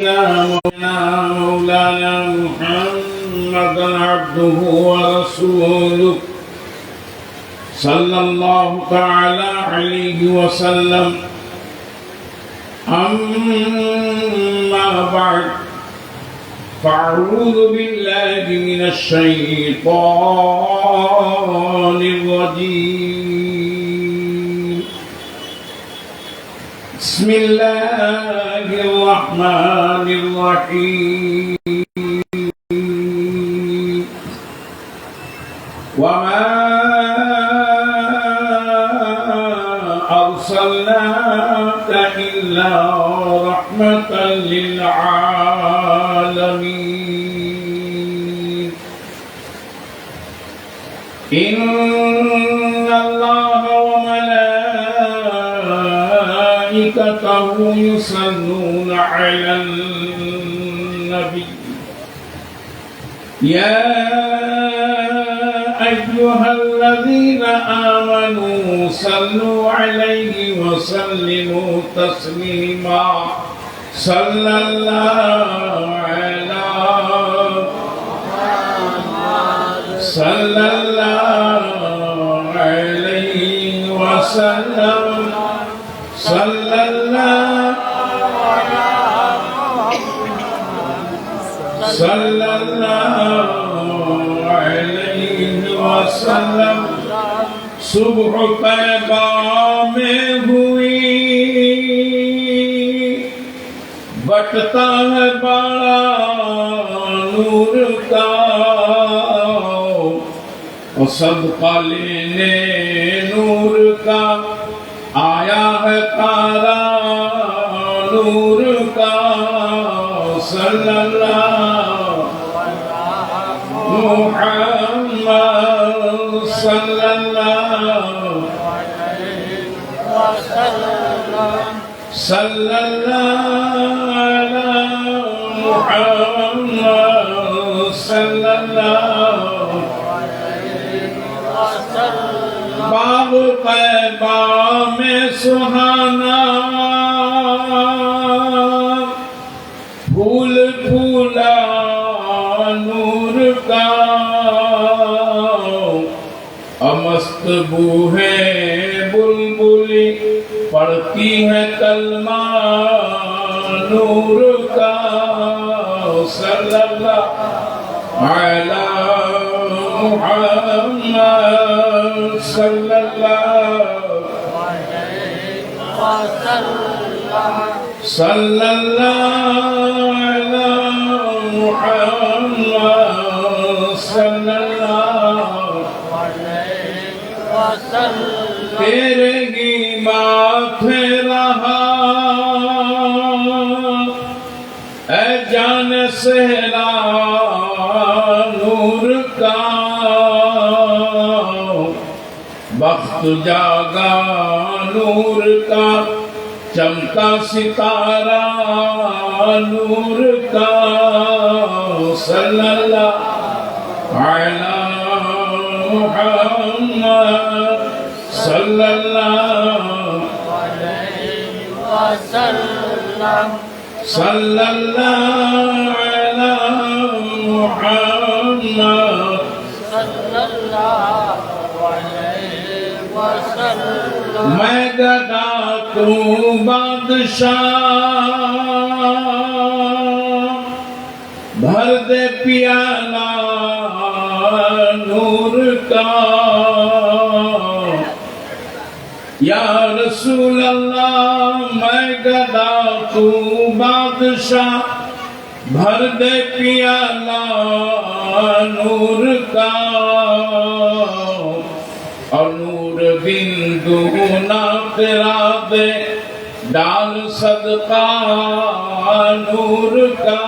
مولانا محمد عبده ورسوله صلى الله تعالى عليه وسلم. أما بعد فأعوذ بالله من الشيطان الرجيم. بسم الله الرحمن الرحيم. وما أرسلناك إلا رحمة للعالمين. إن الله وملائكته يصلون على النبي يا أيها الذين آمنوا صلوا عليه وسلموا تسليما. صلى الله عليه وسلم. صلى الله عليه وسلم. सुबह तैबा में हुई बटता है बड़ा नूर का, और सदका लेने नूर का आया है तारा नूर का. सल्लल्लाहु मुहम्मद सल्लल्लाहु सल्लल्लाहु मुहम्मद सल्लल्लाहु. बाग तैबा में सुहाना फूल फूला नूर का, मस्त बूहे बुलबुली पढ़ती है कलमा नूर का. सल्लल्लाहु अलैहि मुहम्मद सल्लल्लाहु अलैहि मुहम्मद सल्लल्लाहु तेरे की माथे रहा ऐ जान सहरा नूर का. वक्त जागा नूर का चमका सितारा नूर का. सल्लल्लाहु अलैहि मुहम्मद सल्लल्लाहु अलैहि वसल्लम. सल्लल्लाहु अलैहि मुहम्मद सल्लल्लाहु अलैहि वसल्लम. मैं गदा तू बादशाह भर दे प्याला नूर का. या रसूल अल्लाह मैं गदा तू बादशाह भर दे प्याला नूर का. और नूर बिंदु ना तेरा दे डाल सदका नूर का.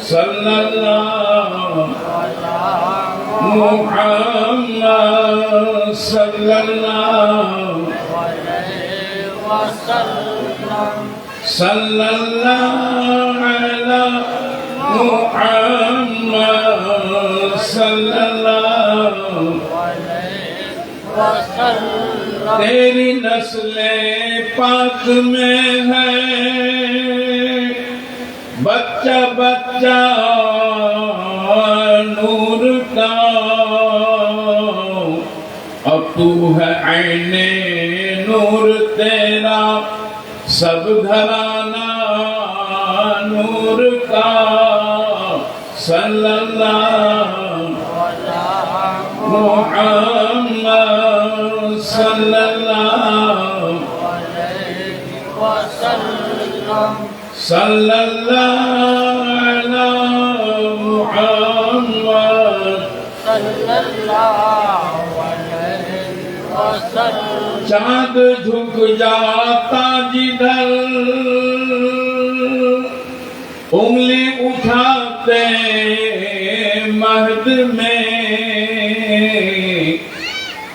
सल्लल्लाहु मुहम्मद सल्लल्लाहु अलैहि वसल्लम. सल्लल्लाहु अलैहि मुहम्मद सल्लल्लाहु अलैहि वसल्लम. तेरी नस्ले पाक में है बच्चा बच्चा नूर का और तू है ऐने नूर तेरा सब घराना नूर का सल्लल्लाहु मुहम्मद सल्लल्लाहु सल्लल्लाहु अला मुहम्मद चाँद झुक जाता जिधर उंगली उठाते महद में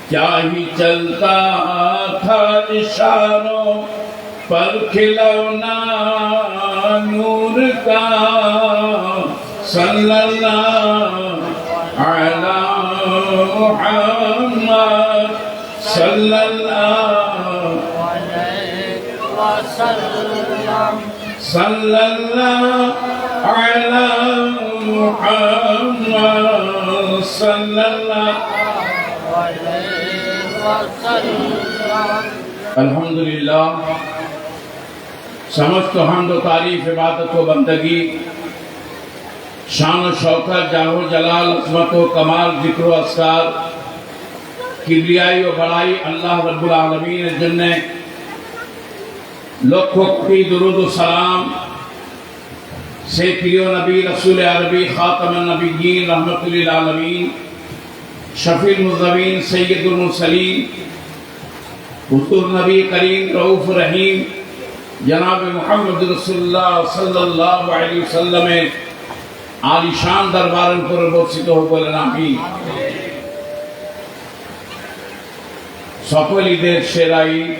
क्या ही चलता था इशारों पर खिलौना नूर का सल्लल्लाहु अला मुहम्मद सल्लल्लाहु अला मुहम्मद सल्लल्लाहु अल्हम्दुलिल्लाह। समस्त हम्द व तारीफ इबादत व बंदगी शान व शौकत जाहो जलाल अज़मत व कमाल जिक्र व अस्कार किबरियाई व बड़ाई अल्लाह रब्बुल आलमीन जिन्ने लखों कोटि दुरूद व सलाम से प्रिय नबी रसूल अरबी खातमुन नबिय्यीन रहमतुल लिल आलमीन शफीउल मुज़्ज़मीन सय्यदुल मुरसलीन हुज़ूर नबी करीम रऊफ रहीम जनाब मुहम्मद रसूलुल्लाह सल्लल्लाहु अलैहि वसल्लम आलिशान दरबार पर बर्षित हो बोलेन आमीन। সকল ঈদের সেরা ঈদ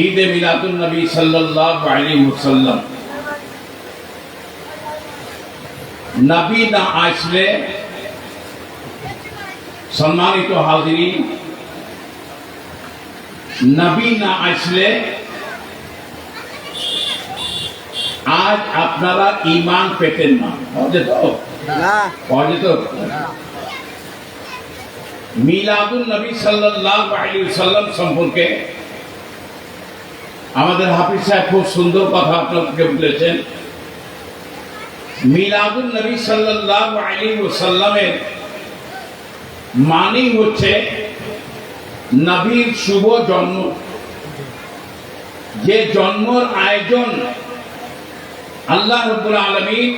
ঈদে মিলাদুন নবী সাল্লাল্লাহু আলাইহি ওয়াসাল্লাম। নবী না আসলে সম্মানিত হাজিরিন, নবী না আসলে আজ আপনারা ঈমান পেতেন না। মিলাদুন নবী সাল্লাল্লাহু আলাইহি ওয়াসাল্লাম সম্পর্কে আমাদের হাফিজ সাহেব খুব সুন্দর কথা আপনাদেরকে বলেছেন। মিলাদুন নবী সাল্লাল্লাহু আলাইহি ওয়াসাল্লামের মানে হচ্ছে নবীর শুভ জন্ম, যে জন্মের আয়োজন আল্লাহ রাব্বুল আলামিন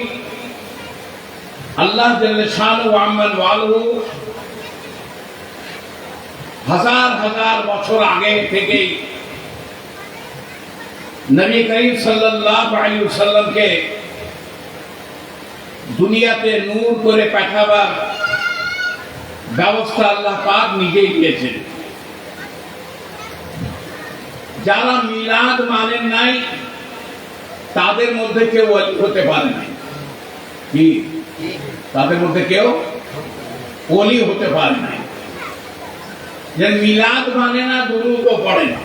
আল্লাহ জাল্লা শানুহু ওয়া আম্মান ওয়ালহু হাজার হাজার বছর আগে থেকেই নবী করিম সাল্লাল্লাহু আলাইহি ওয়াসাল্লামকে দুনিয়াতে নূর করে পাঠাবার ব্যবস্থা আল্লাহ পাক নিজেই দিয়েছেন। যারা মিলাদ মানেন নাই তাদের মধ্যে কেউ ওলি হতে পারে নাই। কি তাদের মধ্যে কেউ ওলি হতে পারে নাই। যে মিলাদ মানে না দরুদও পড়ে না,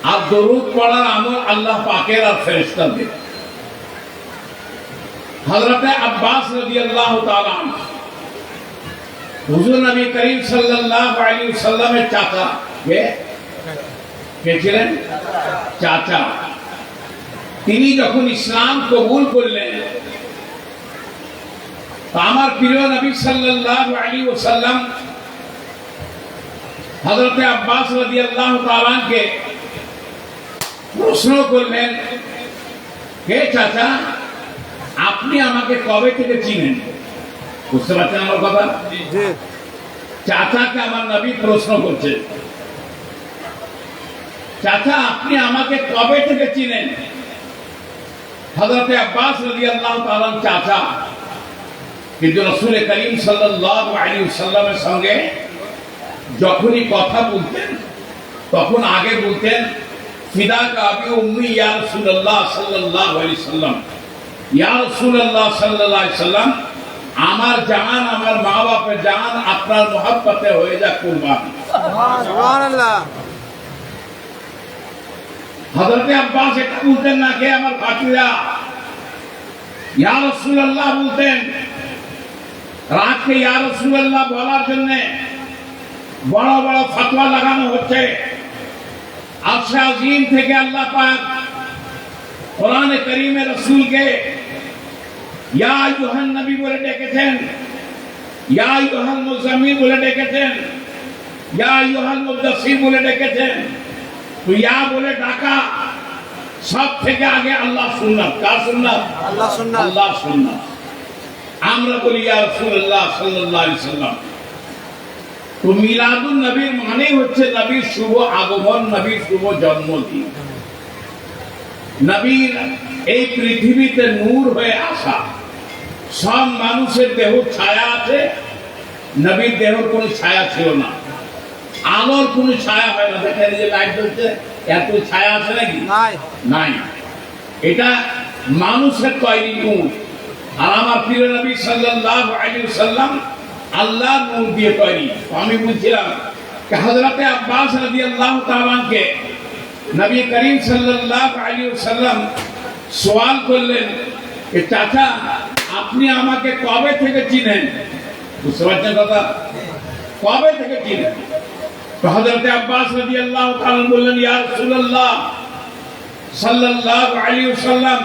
আর দরুদ পড়ার আমল আল্লাহ পাকের আর ফেরেশতাদের। হযরত আব্বাস রাদিয়াল্লাহু তাআলা হুজুর নবী করিম সাল্লাল্লাহু আলাইহি ওয়াসাল্লামের চাচা কে ছিলেন? চাচা। তিনি যখন ইসলাম কবুল করলেন, আমার প্রিয় নবী সাল্লাল্লাহু আলাইহি ওয়াসাল্লাম হযরত আব্বাস রাদিয়াল্লাহু তাআলা কে প্রশ্ন করলেন, হে চাচা, আপনি আমাকে কবে থেকে চিনেন? বুঝতে পারছেন আমার কথা? চাচাকে আমার নবী প্রশ্ন করছে, চাচা আপনি আমাকে কবে থেকে চিনেন? হযরত আব্বাস রাদিয়াল্লাহু তাআলা চাচা, কিন্তু রাসূল করিম সাল্লাল্লাহু আলাইহি ওয়াসাল্লামের সঙ্গে যখনই কথা বলতেন তখন আগে বলতেন ফিদাকা আবি উম্মি ইয়া রাসূলুল্লাহ সাল্লাল্লাহু আলাইহি ওয়াসাল্লাম, ইয়া রাসূলুল্লাহ সাল্লাল্লাহু আলাইহি ওয়াসাল্লাম আমার জান, আমার মা বাপের জান আপনার মহব্বতে হয়ে যাক কুরবানি। সুবহানাল্লাহ। হযরতে আব্বাস এটা বলতেন না কে আমার ভাতিজা, ইয়া রাসূলুল্লাহ বলতেন। রাতকে ইয়া রাসূলুল্লাহ বলার জন্য বড় বড় ফতোয়া লাগানো হচ্ছে। আরশে আজিম থেকে আল্লাহ পাক কোরআনে কারীমে রাসূলকে ইয়া আইয়ুহান নবী বলে ডেকেছেন, ইয়া আইয়ুহাল মুজাম্মিল বলে ডেকেছেন, ইয়া আইয়ুহাল মুদাসসির বলে ডেকেছেন। তো ইয়া বলে ডাকা সব থেকে আগে আল্লাহ সুন্নাত। কার সুন্নাত? আল্লাহ সুন্নাত। আল্লাহ সুন্নাত। আমরা বলি ইয়া রাসূলুল্লাহ সাল্লাল্লাহু আলাইহি সাল্লাম। তো মিলাদুন নবীর মানে হচ্ছে নবীর শুভ আগমন, নবীর শুভ জন্মদিন, নবীর এই পৃথিবীতে নূর হয়ে আসা। সব মানুষের দেহ ছায়া আছে, নবীর দেহর কোনো ছায়া ছিল না। আলোর কোনো ছায়া হয় না। দেখেন যে লাইট জ্বলছে, এত ছায়া আছে নাকি? নাই। এটা মানুষের তৈরি নূর। আর আমার প্রিয় নবী সাল্লাল্লাহু আলাইহি ওয়াসাল্লাম আল্লাহর নূর দিয়ে তৈরি। আমি বলছিলাম যে হযরতে আব্বাস রাদিয়াল্লাহু তাআলা আনকে নবী করিম সাল্লাল্লাহু আলাইহি ওয়াসাল্লাম সওয়াল করলেন যে চাচা আপনি আমাকে কবে থেকে চিনেন? বুঝতে পারছেন কথা? কবে থেকে চিনেন? তো হযরতে আব্বাস রাদিয়াল্লাহু তাআলা বললেন, ইয়া রাসূলুল্লাহ সাল্লাল্লাহু আলাইহি ওয়াসাল্লাম,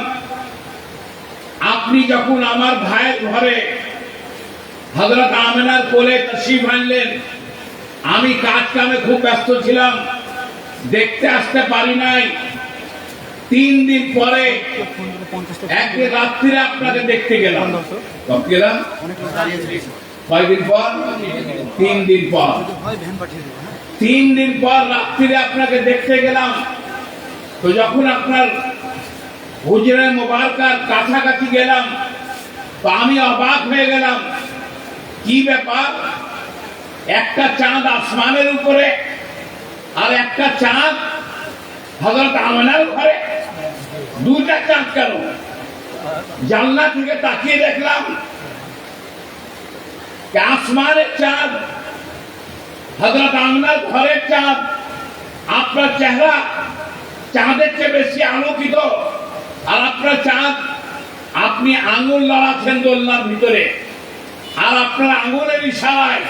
আপনি যখন আমার ভাইয়ের ঘরে হযরত আমেনার কোলে তাশরীফ আনলেন, আমি কাজ কামে খুব ব্যস্ত ছিলাম, দেখতে আসতে পারি নাই। 3 দিন পরে একদিন রাত্রিরে আপনাকে দেখতে গেলাম। কব গেলাম? কয়দিন পর? 3 দিন পর। 3 দিন পর রাত্রিরে আপনাকে দেখতে গেলাম। তো যখন আপনার হুজরে মোবারকার কাছাকাছি গেলাম, তো আমি অবাক হয়ে গেলাম। কি ব্যাপার? একটা চাঁদ আসমানের উপরে, আর একটা চাঁদ হযরত আমেনার ঘরে। 2টা চাঁদ কেন? জানলা থেকে তাকিয়ে দেখলাম আসমানের চাঁদ, হযরত আমেনার ঘরের চাঁদ। আপনার চেহারা চাঁদের চেয়ে বেশি আলোকিত। আর আপনার চাঁদ, আপনি আঙুল লড়াচ্ছেন দোলনার ভিতরে, আর আপনার আঙুলের ইশারায়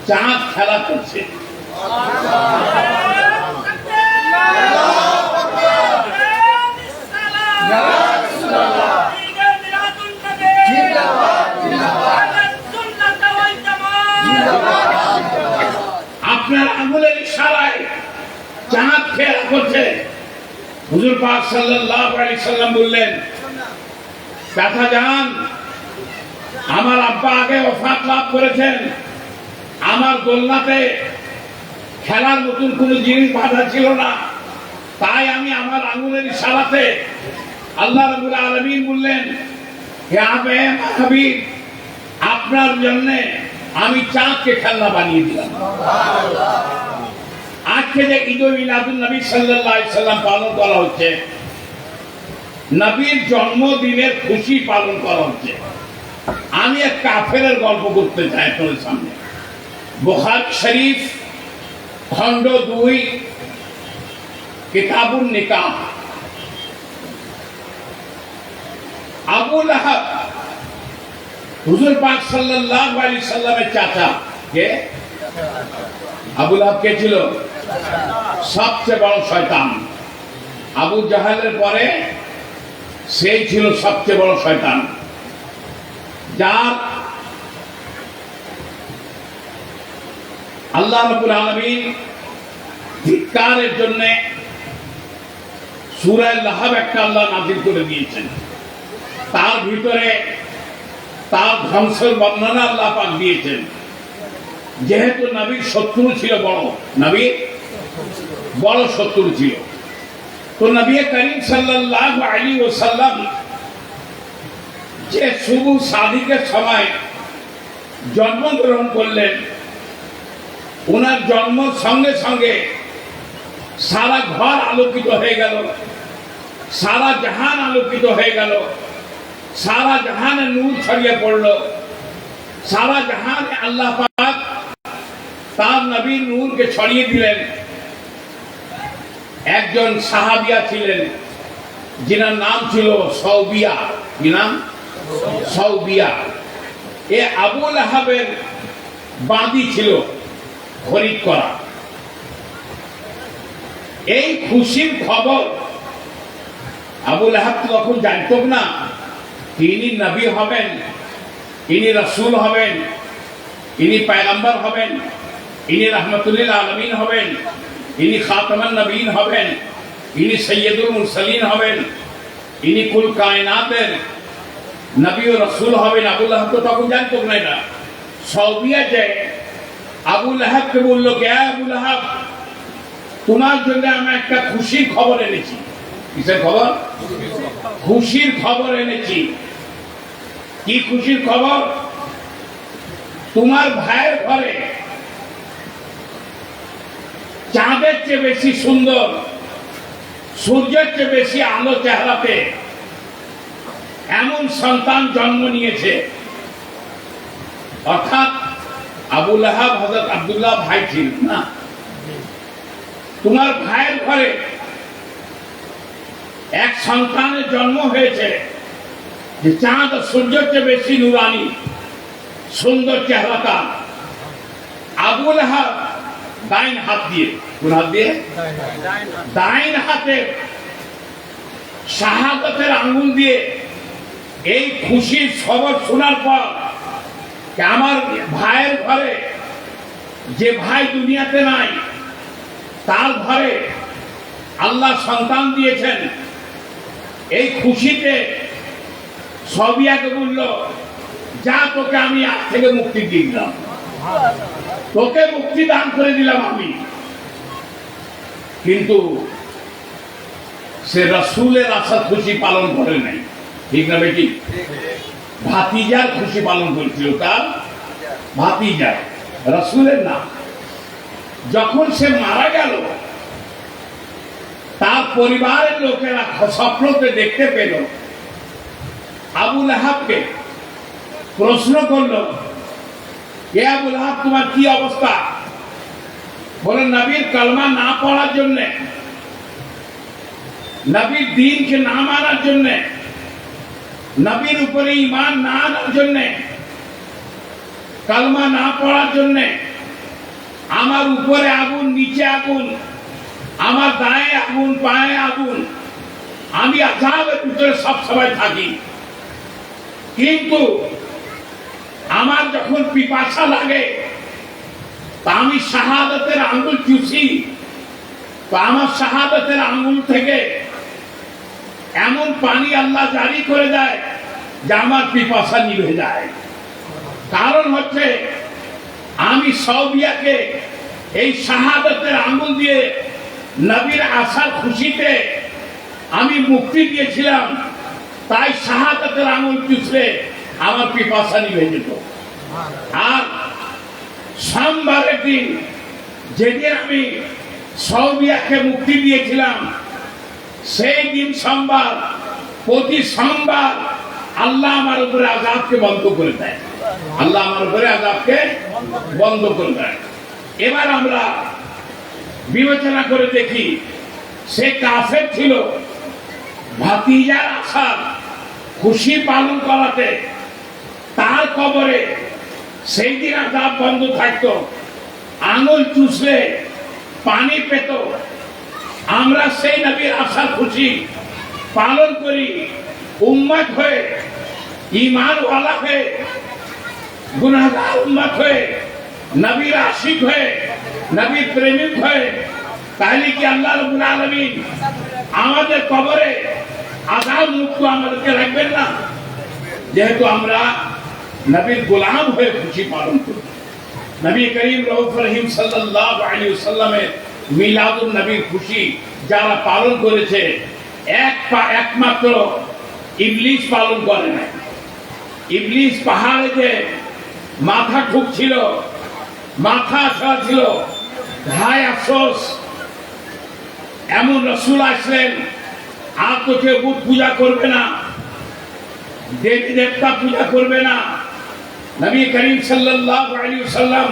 চাঁদ খেলা করছে। আপনার আঙুলের ইশারায় চাঁদ খেলা করছে। হুজুর পাক সাল্লাল্লাহু আলাইহি সাল্লাম বললেন, চাচা যান, আমার আব্বা আগে ওফাত লাভ করেছেন। আমার দোলনাতে খেলার মতন কোনো জিনিস বাঁধা ছিল না, তাই আমি আমার আঙুলের ইশারাতে আল্লাহ রাব্বুল আলামিন বললেন, হে আবে হাবিব, আপনার জন্য আমি চাঁদকে খেলনা বানিয়ে দিলাম। আজকে যে ঈদ মিলাদুন নবী সাল্লাল্লাহু আলাইহি সাল্লাম পালন করা হচ্ছে, নবীর জন্মদিনের খুশি পালন করা হচ্ছে। আমি এক কাফেরের গল্প করতে চাই আপনাদের সামনে। বুখারী শরীফ খণ্ড 2 কিতাবুন নিকাহ। আবু লাহাব হুজুর পাক সাল্লাল্লাহু আলাইহি সাল্লামের চাচা। কে? আবু লাহাব কে ছিল? সবচেয়ে বড় শয়তান। আবু জাহেলের পরে সেই ছিল সবচেয়ে বড় শয়তান, যার আল্লাহ রাব্বুল আলামিন ধিক্কারের জন্য সূরা লাহাব একটা আল্লাহ নাযিল করে দিয়েছেন। তার ভিতরে তার ধ্বংসের বর্ণনা আল্লাহ পাক দিয়েছেন। যেহেতু নবীর শত্রু ছিল, নবীর বড় শত্রু ছিল, তো নবী করিম সাল্লাল্লাহু আলাইহি ওয়াসাল্লাম যে শুভ শাদীর সময় জন্মগ্রহণ করলেন, ওনার জন্ম সঙ্গে সঙ্গে সারা ঘর আলোকিত হয়ে গেল, সারা জাহান আলোকিত হয়ে গেল, সারা জাহানে নূর ছড়িয়ে পড়ল। সারা জাহানে আল্লাহ পাক তার নবীর নূরকে ছড়িয়ে দিলেন। একজন সাহাবিয়া ছিলেন যিনার নাম ছিল সৌবিয়া। কি নাম? সৌবিয়া। এ আবু লাহাবের বাঁধি ছিল খরিদ করা। এই খুশির খবর আবু লাহাব তখন জানত না তিনি নবী হবেন, ইনি রাসূল হবেন, ইনি পয়গম্বর হবেন, ইনি রাহমাতুল্লিল আলামিন হবেন, ইনি খাতামান নবীন হবেন, ইনি সৈয়দুল মুরসালিন হবেন, ইনি কুল কায়নাতের নবী ও রাসূল হবেন। আবু লাহাব তো তখন জানতো না এটা। সৌবিয়া যে আবু লাহাবকে বলল, কে আবু লাহাব, তোমার জন্য আমি একটা খুশির খবর এনেছি। কিসের খবর? খুশির খবর এনেছি। কি খুশির খবর? তোমার ভাইয়ের ঘরে চাঁদের চেয়ে বেশি সুন্দর, সূর্যের চেয়ে বেশি আলো চেহারাতে এমন সন্তান জন্ম নিয়েছে। অর্থাৎ আবু লাহাব হযরত আব্দুল্লাহ ভাই ছিল না। তোমার ভাইয়ের ঘরে এক সন্তানের জন্ম হয়েছে যে চাঁদ ও সূর্যের চেয়ে বেশি নুরানি, সুন্দর চেহারাটা। আবু লাহাব ডাইন হাত দিয়ে, কোন হাত দিয়ে? ডাইন হাতে শাহাদাতের আঙ্গুল দিয়ে এই খুশির খবর শোনার পর আমার ভাইয়ের ঘরে, যে ভাই দুনিয়াতে নাই, তার ঘরে আল্লাহ সন্তান দিয়েছেন। এই খুশিতে সবিয়াকে বলল, যা তোকে আমি আজ থেকে মুক্তি দিয়ে দিলাম, তোকে মুক্তি দান করে দিলাম আমি। কিন্তু সে রাসূলের আশা খুশি পালন করে নাই। ঠিক না বেটি? ভাতিজার খুশি পালন করেছিল, তার ভাতিজার, রাসূলের না। যখন সে মারা গেল, তার পরিবারের লোকেরা স্বপ্নতে দেখতে পেল আবু লাহাবকে। প্রশ্ন করলো, কে আবু লাহাব, তোমার কি অবস্থা? বলে, নবীর কালমা না পড়ার জন্য, নবীর দ্বীনকে না মানার জন্য, নবীর উপরে ঈমান না আনার জন্য, কালমা না পড়ার জন্য আমার উপরে আগুন, নিচে আগুন, আমার দায়ে আগুন, পায়ে আগুন, আমি আযাবের ভিতরে সব সময় থাকি। কিন্তু আমার যখন পিপাসা লাগে, তা আমি শাহাদাতের আঙ্গুল চুষি, তো আমার শাহাদাতের আঙ্গুল থেকে এমন পানি আল্লাহ জারি করে দেয় যে আমার পিপাসা নিভে যায়। কারণ হচ্ছে আমি সৌবিয়াকে এই শাহাদাতের আঙ্গুল দিয়ে নবীর আশার খুশিতে আমি মুক্তি দিয়েছিলাম, তাই শাহাদাতের আঙ্গুল চুষলে আমার পিপাসা নিভে যেত। আর সোমবারের দিন, যেদিন আমি সৌবিয়াকে মুক্তি দিয়েছিলাম, সেই দিন সোমবার, প্রতি সোমবার আল্লাহ আমার উপরে আযাবকে বন্ধ করে দেয়। আল্লাহ আমার উপরে আযাবকে বন্ধ করে দেয়। এবার আমরা বিবেচনা করে দেখি, সে কাফের ছিল, ভাতিজার আশা খুশি পালন করাতে তার কবরে সেই দিন আযাব বন্ধ থাকতো। আঙুল চুষলে পানি পেত। আমরা সেই নবীর আশার খুশি পালন করি, উম্মত হয়ে, ঈমানওয়ালা হয়ে, গুনাহগার উম্মত হয়ে, নবীর আশিক হয়ে, নবীর প্রেমিক হয়ে, তাহলে কি আল্লাহ রাব্বুল আলামিন আমাদের কবরে আযাব মুক্ত আমাদেরকে রাখবেন না? যেহেতু আমরা নবীর গোলাম হয়ে খুশি পালন করি। নবী করিম রউফ রহিম সাল্লাল্লাহু আলাইহি ওয়াসাল্লামের মিলাদুন নবীর খুশি যারা পালন করেছে, একমাত্র ইবলিস পালন করে না। ইবলিস পাহাড়ে যে মাথা ঠুকছিল, মাথা ছাড়া ছিল, হায় আফসোস, এমন রাসূল আসলেন আর তো কেউ বুত পূজা করবে না, দেবী দেবতা পূজা করবে না। নবী করিম সাল্লাল্লাহু আলাইহি ওয়াসাল্লাম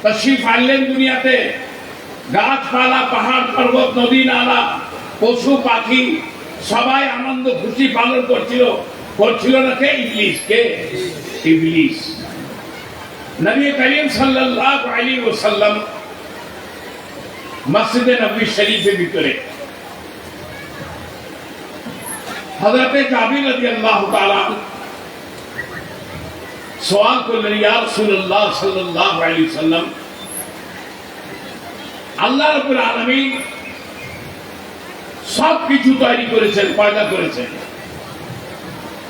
তশরিফ আনলেন দুনিয়াতে, গাছপালা, পাহাড় পর্বত, নদী নালা, পশু পাখি সবাই আনন্দ খুশি পালন করছিল না কে? ইবলিস। কে? ইবলিস। নবী করিম সাল্লাল্লাহু আলাইহি ওয়াসাল্লাম মসজিদে নববী শরীফের ভিতরে হযরত জাবির রাদিয়াল্লাহু তাআলা সওয়াল করলেন, ইয়া রাসূলুল্লাহ সাল্লাল্লাহু আলাইহি ওয়াসাল্লাম, আল্লাহ রাব্বুল আলামিন সব কিছু তৈরি করেছেন, পয়দা করেছেন,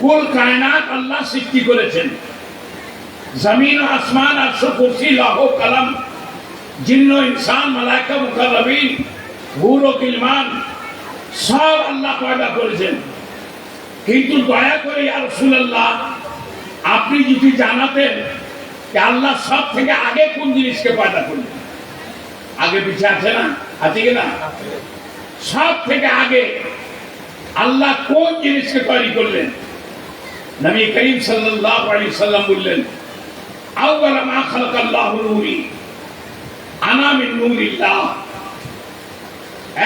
কুল কায়নাত আল্লাহ সৃষ্টি করেছেন, জমিন ও আসমান, আরশ, কুরসি, লৌহ কলম, জিন্ন, ইনসান, মালায়েকা, মুকাররবিন, হুর ও গিলমান সব আল্লাহ পয়দা করেছেন। কিন্তু দয়া করে ইয়া রাসূলুল্লাহ, আপনি যদি জানাতেন যে আল্লাহ সব থেকে আগে কোন জিনিসকে পয়দা করলেন। আগে পিছে আছে না? আছে কি না? সব থেকে আগে আল্লাহ কোন জিনিসকে তৈরি করলেন? নবী করিম সাল্লাল্লাহু আলাইহি সাল্লাম বললেন, আউয়াল মা খালাকাল্লাহু নূরি আনা মিন নূরিল্লাহ।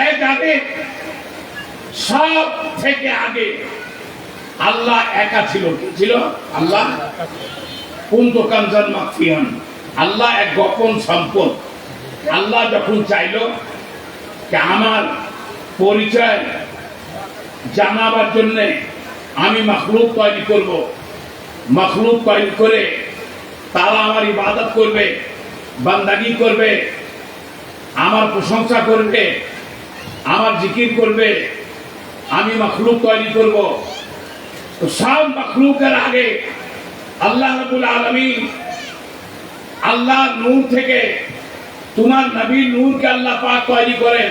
এই জাতির সব থেকে আগে আল্লাহ একা ছিল। কি ছিল? আল্লাহ কুনতু কানজান মাখফিয়ান, আল্লাহ এক গোপন সম্পদ। আল্লাহ যখন চাইল যে আমার পরিচয় জানাবার জন্য আমি মাখলুক তৈরি করব, মাখলুক তৈরি করে তারা আমার ইবাদত করবে, বান্দাগি করবে, আমার প্রশংসা করবে, আমার জিকির করবে, আমি মাখলুক তৈরি করব। তো সব মাখলুকের আগে আল্লাহ রাব্বুল আলামিন আল্লাহ নূর থেকে তোমার নবীর নূরকে আল্লাহ পাক তৈরি করেন,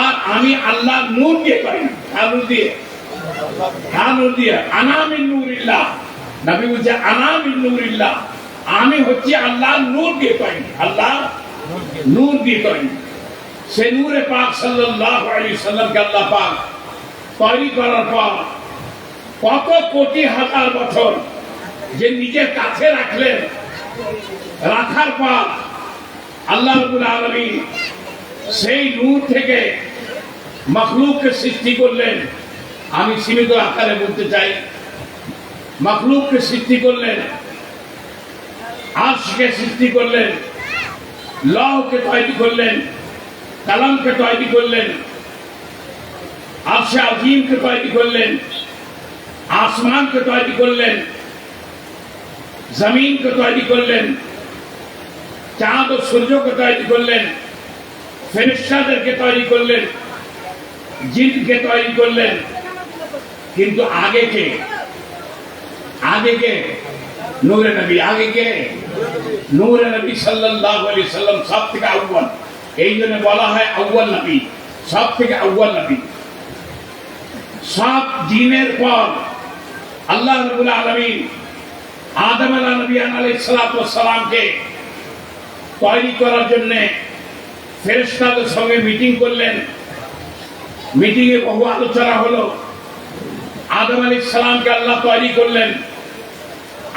আর আমি আল্লাহ নূর দিয়ে পাই। নূর দিয়ে আনা মিন নূরিল্লাহ। নবী বলছে আনা মিন নূরিল্লাহ, আমি হচ্ছি আল্লাহ নূর দিয়ে পাই, আল্লাহ নূর দিয়ে পাই। সে নূরে পাক সাল্লাল্লাহু আলাইহি সাল্লামকে আল্লাহ পাক তৈরি করার পর কত কোটি হাজার বছর যে নিজের কাছে রাখলেন, রাখার পর আল্লাহ রাব্বুল আলামিন সেই নূর থেকে মাখলুককে সৃষ্টি করলেন। আমি সীমিত আকারে বলতে চাই, মাখলুককে সৃষ্টি করলেন, আরশকে সৃষ্টি করলেন, লৌহকে তৈরি করলেন, কলমকে তৈরি করলেন, আরশে আজিমকে তৈরি করলেন, আসমানকে তৈরি করলেন, জমিনকে তৈরি করলেন, চাঁদ ও সূর্যকে তৈরি করলেন, ফেরেশতাদেরকে তৈরি করলেন, জিনকে তৈরি করলেন। কিন্তু আগে কে? আগে কে? নূরে নবী। আগে কে? নূরে নবী সাল্লাল্লাহু আলাইহি সাল্লাম সব থেকে আউয়াল। এই জন্য বলা হয় আউয়াল নবী, সব থেকে আউয়াল নবী। সব জিনের পর আল্লাহ রাব্বুল আলামিন আদম আলাইহিস সালামকে তৈরি করার জন্য ফেরেশতাদের সঙ্গে মিটিং করলেন। মিটিংয়ে বহু আলোচনা হলো। আদম আলাইহিস সালামকে আল্লাহ তৈরি করলেন।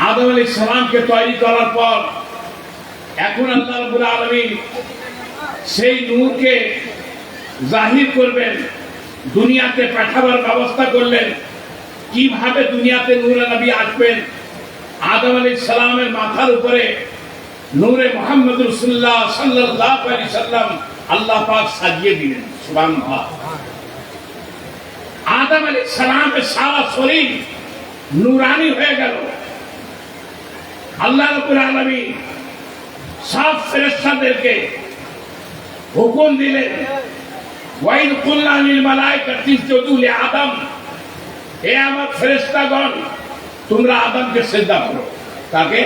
আদম আলাইহিস সালামকে তৈরি করার পর এখন আল্লাহ রাব্বুল আলামিন সেই নূরকে জাহির করবেন, দুনিয়াতে পাঠাবার ব্যবস্থা করলেন। কিভাবে দুনিয়াতে নূরে নবী আসবেন? আদম আলাইহিস সালামের মাথার উপরে নূরে মুহাম্মদ রাসূলুল্লাহ সাল্লাল্লাহু আলাইহি সাল্লাম আল্লাহ পাক সাজিয়ে দিলেন। সুবহানাল্লাহ। আদম আলাইহিস সালামের সারা শরীর নূরানি হয়ে গেল। আল্লাহ রাব্বুল আলামিন সব ফেরেশতাদেরকে হুকুম দিলেন, ওয়াইদ কুল্লা লিল মালাইকাতি ইসজুদু লি আদম, হে আমার ফেরেশতাগণ, তোমরা আদমকে সিজদা করো। কাকে?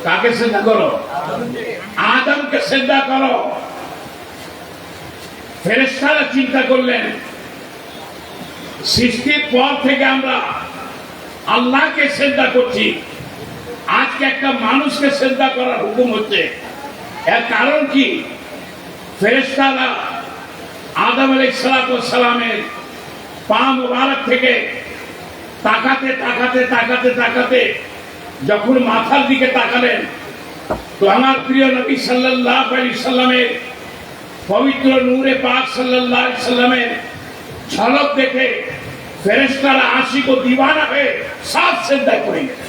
কাকে সিজদা করো? আদমকে সিজদা করো। ফেরেশতারা চিন্তা করলেন, সৃষ্টির পর থেকে আমরা আল্লাহকে সিজদা করছি, আজকে একটা মানুষকে সিজদা করার হুকুম হচ্ছে। এর কারণ কি? ফেরেশতারা আদম আলাইহিস সালামের পা মুবারক থেকে তাকাতে তাকাতে তাকাতে তাকাতে যখন মাথার দিকে তাকালেন তো আমার প্রিয় নবী সাল্লাল্লাহু আলাইহি সাল্লামের পবিত্র নূরে পাক সাল্লাল্লাহু আলাইহি সাল্লামের ঝলক দেখে ফেরেশতারা আশিক ও দিওয়ানা হয়ে সব সিজদায় পড়ে গেলেন,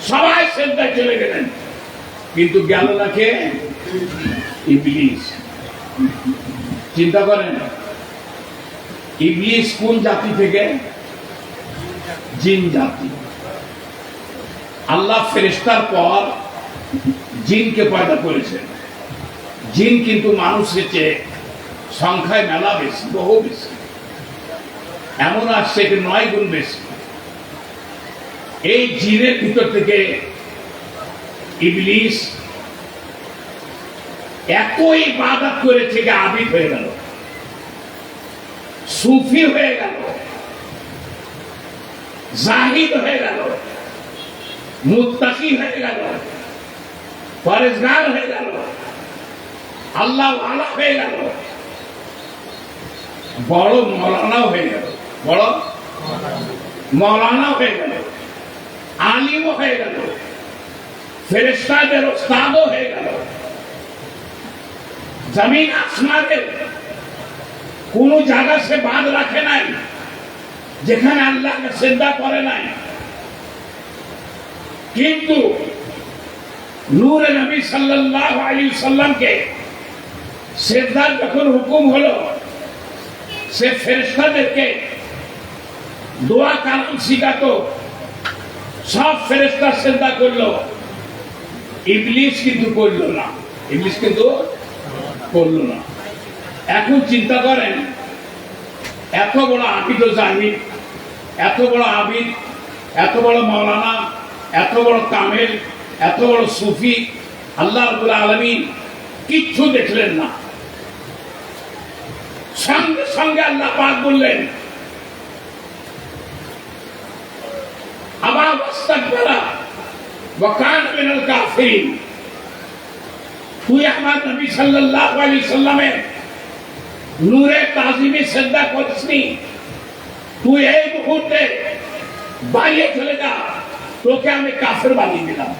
সবাই সিজদায় চলে গেলেন, কিন্তু গেল না কে? ইবলিস। চিন্তা করেন, ইবলিস কোন জাতি থেকে? জিন জাতি। আল্লাহ ফেরেশতার পর জিনকে পয়দা করেছেন। জিন কিন্তু মানুষের চেয়ে সংখ্যায় মেলা বেশি, বহু বেশি, এমন আসছে কি 9 গুণ বেশি। এই জিনের ভিতর থেকে ইবলিস এতই ইবাদত করেছে যে আবিদ হয়ে গেল, সুফি হয়ে গেল, জাহিদ হয়ে গেল, মুত্তাকি হয়ে গেল, পরেজগার হয়ে গেল, আল্লাহ ওয়ালা হয়ে গেল, বড় মৌলানা হয়ে গেল, বড় মৌলানা হয়ে গেল, আলিম হয়ে গেল, ফেরেশতাদের ওস্তাদও হয়ে গেল। জমিন আসমানের কোন জায়গা সে বাদ রাখে নাই যেখানে আল্লাহকে সিজদা করে নাই। কিন্তু নূরে নবী সাল্লাল্লাহু আলাইহি সাল্লামকে সিজদার যখন হুকুম হলো, সে ফেরেশতাদেরকে দোয়া কালাম শিখাতো, সব ফেরেশতা সিজদা করলো, ইবলিস কিন্তু করল না, ইবলিস কিন্তু করল না। এখন চিন্তা করেন, এত বড় আবিদ ও জাহিদ, এত বড় আবিদ, এত বড় মাওলানা, এত বড় কামেল, এত বড় সুফি, আল্লাহ রাব্বুল আলামিন কিচ্ছু দেখলেন না। সঙ্গে সঙ্গে আল্লাহ পাক বললেন, আবা ওয়াস্তাকবারা ওয়া কানা মিনাল কাফিরিন। তুই আমার নবী সাল্লাল্লাহু আলাইহি সাল্লামের নূরে তাজিমে সিজদা করিসনি, তুই এই মুহূর্তে বাইরে চলে যা, তোকে আমি কাফের বানিয়ে দিলাম।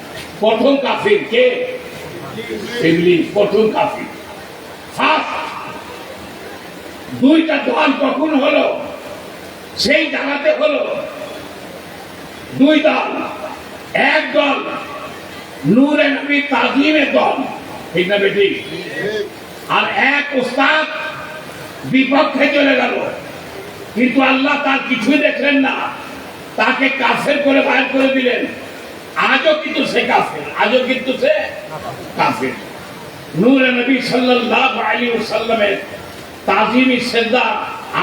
প্রথম কাফির কে? ইবলিস, প্রথম কাফির। দুইটা দল কখন হলো? সেই জায়গাতে হলো দুই দল। এক দল নূরে নবী তাজিমের দল, ঠিক না বেটি? আর এক ওস্তাদ বিপক্ষে চলে গেল, কিন্তু আল্লাহ তার কিছুই দেখলেন না, তাকে কাফের করে বাইর করে দিলেন। আজও কিন্তু সে কাফের, আজও কিন্তু সে কাফের। নূরে নবী সাল্লাল্লাহু আলাইহি ওয়াসাল্লামের তাজিমি সিজদা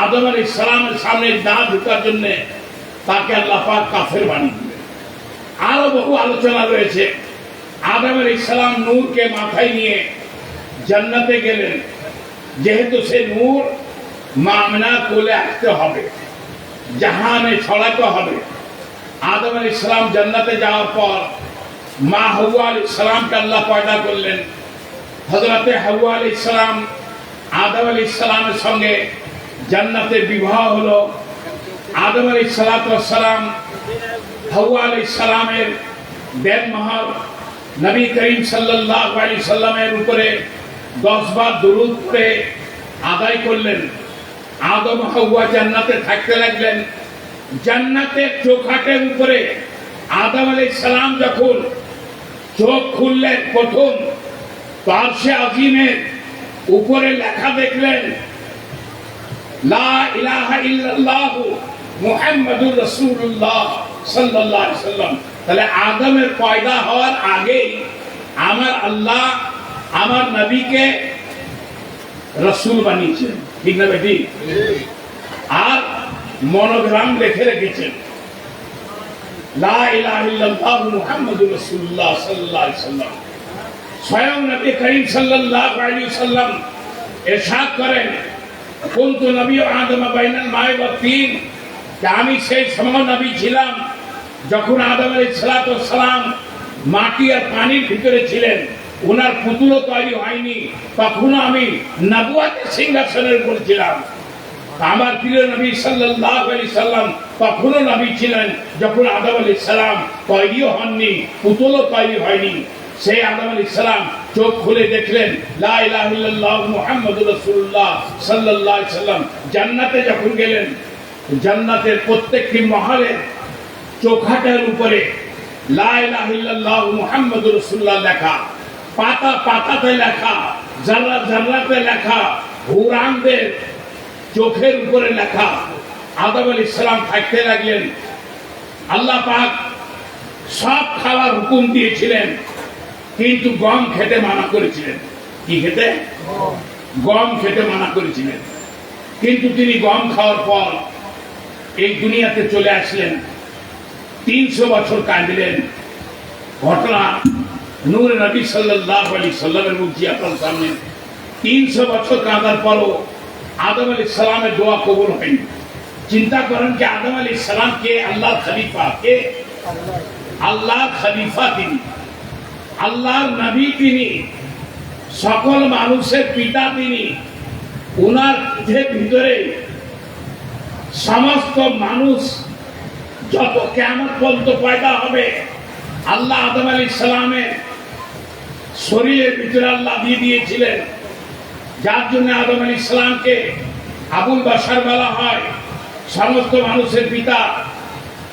আদম আলাইহিস সালামের সামনে না ঢোকার জন্য তাকে আল্লাহ পাক কাফের বানিয়ে দিলেন। আরো বহু আলোচনা রয়েছে। আদম আলাইহিস সালাম নূরকে মাথায় নিয়ে জান্নাতে গেলেন, যেহেতু সে নূর মা আমিনার কোলে আসতে হবে, জাহানে ছড়াতে হবে। আদম আলাইহিস সালাম জান্নাতে যাওয়ার পর মা হাওয়া আলাইহিস সালামকে আল্লাহ পয়দা করলেন। হযরতে হাওয়া আলাইহিস সালাম আদম আলাইহিস সালামের সঙ্গে জান্নাতে বিবাহ হলো। আদম আলাইহিস সালাম হাওয়া আলাইহিস সালামের দেনমোহর নবী করিম সাল্লাল্লাহু আলাইহি সাল্লামের উপরে 10 বার দরুদ পড়ে আদায় করলেন। আদম হাওয়া জান্নাতে থাকতে লাগলেন। জান্নাতের চৌখাটের উপরে আদম আলাইহিস সালাম যখন চোখ খুললেন, প্রথম আরশে আজিমের উপরে লেখা দেখলেন, লা ইলাহা ইল্লাল্লাহু মুহাম্মাদুর রাসূলুল্লাহ সাল্লাল্লাহু আলাইহি সাল্লাম। তাহলে আদমের পয়দা হওয়ার আগেই আমার আল্লাহ আমার নবীকে রাসূল বানিয়েছেন, ঠিক না বেটি? আর মনোগ্রাম লিখে রেখেছেন, লা ইলাহা ইল্লাল্লাহু মুহাম্মাদুর রাসূলুল্লাহ সাল্লাল্লাহু আলাইহি সাল্লাম। স্বয়ং নবী করিম সাল্লাল্লাহু আলাইহি সাল্লাম ইরশাদ করেন, কুনতু নবী আদম বাইনাল মাই ওয়া তিন, আমি সেই সময় নবী ছিলাম যখন আদম আলাইহিস সালাম মাটি আর পানির ভিতরে ছিলেন, ওনার পুতুলও তৈরি হয়নি, তখনও আমি নবুয়তের সিংহাসনের উপর ছিলাম। আমার প্রিয় নবী সাল্লাল্লাহু আলাইহি সাল্লাম তখনও নবী ছিলেন যখন আদম আলাইহিস সালাম তৈরিও হননি, পুতুলও তৈরি হয়নি। সেই আদম আলাইহিস সালাম চোখ খুলে দেখলেন লা ইলাহা ইল্লাল্লাহ মুহাম্মাদুর রাসূলুল্লাহ সাল্লাল্লাহু আলাইহি সাল্লাম। জান্নাতে যখন গেলেন, জান্নাতের প্রত্যেকটি মহলে চৌখাটের উপরে লা ইলাহা ইল্লাল্লাহ মুহাম্মাদুর রাসূলুল্লাহ লেখা, পাতা পাতাতে লেখা, জাররা জাররাতে লেখা, হুরানদের চোখের উপরে লেখা। আদম আলাইহিস সালাম থাকতে লাগলেন। আল্লাহ পাক সব খাওয়ার হুকুম দিয়েছিলেন, কিন্তু গম খেতে মানা করেছিলেন। কি খেতে? গম খেতে মানা করেছিলেন। কিন্তু তিনি গম খাওয়ার পর এই দুনিয়াতে চলে আসলেন। 300 বছর কাঁদলেন। ঘটনা নূর নবী সাল্লাল্লাহু আলাইহি সাল্লামের মুখ দিয়ে আপনার সামনে। 300 বছর কাঁদার পরও আদম আলাইহিস সালামের দোয়া কবুল হয়নি। চিন্তা করেন যে আদম আলাইহিস সালাম কে? আল্লাহর খলিফা। কে? আল্লাহর খলিফা তিনি, আল্লাহর নবী তিনি, সকল মানুষের পিতা তিনি। ওনার ভিতরে সমস্ত মানুষ যত কিয়ামত পর্যন্ত পয়দা হবে, আল্লাহ আদম আলাইহিস সালামের শরীরের ভিতরে আল্লাহ দিয়ে দিয়েছিলেন, যার জন্য আদম আলাইহিস সালামকে আবুল বাশার বলা হয়, সমস্ত মানুষের পিতা।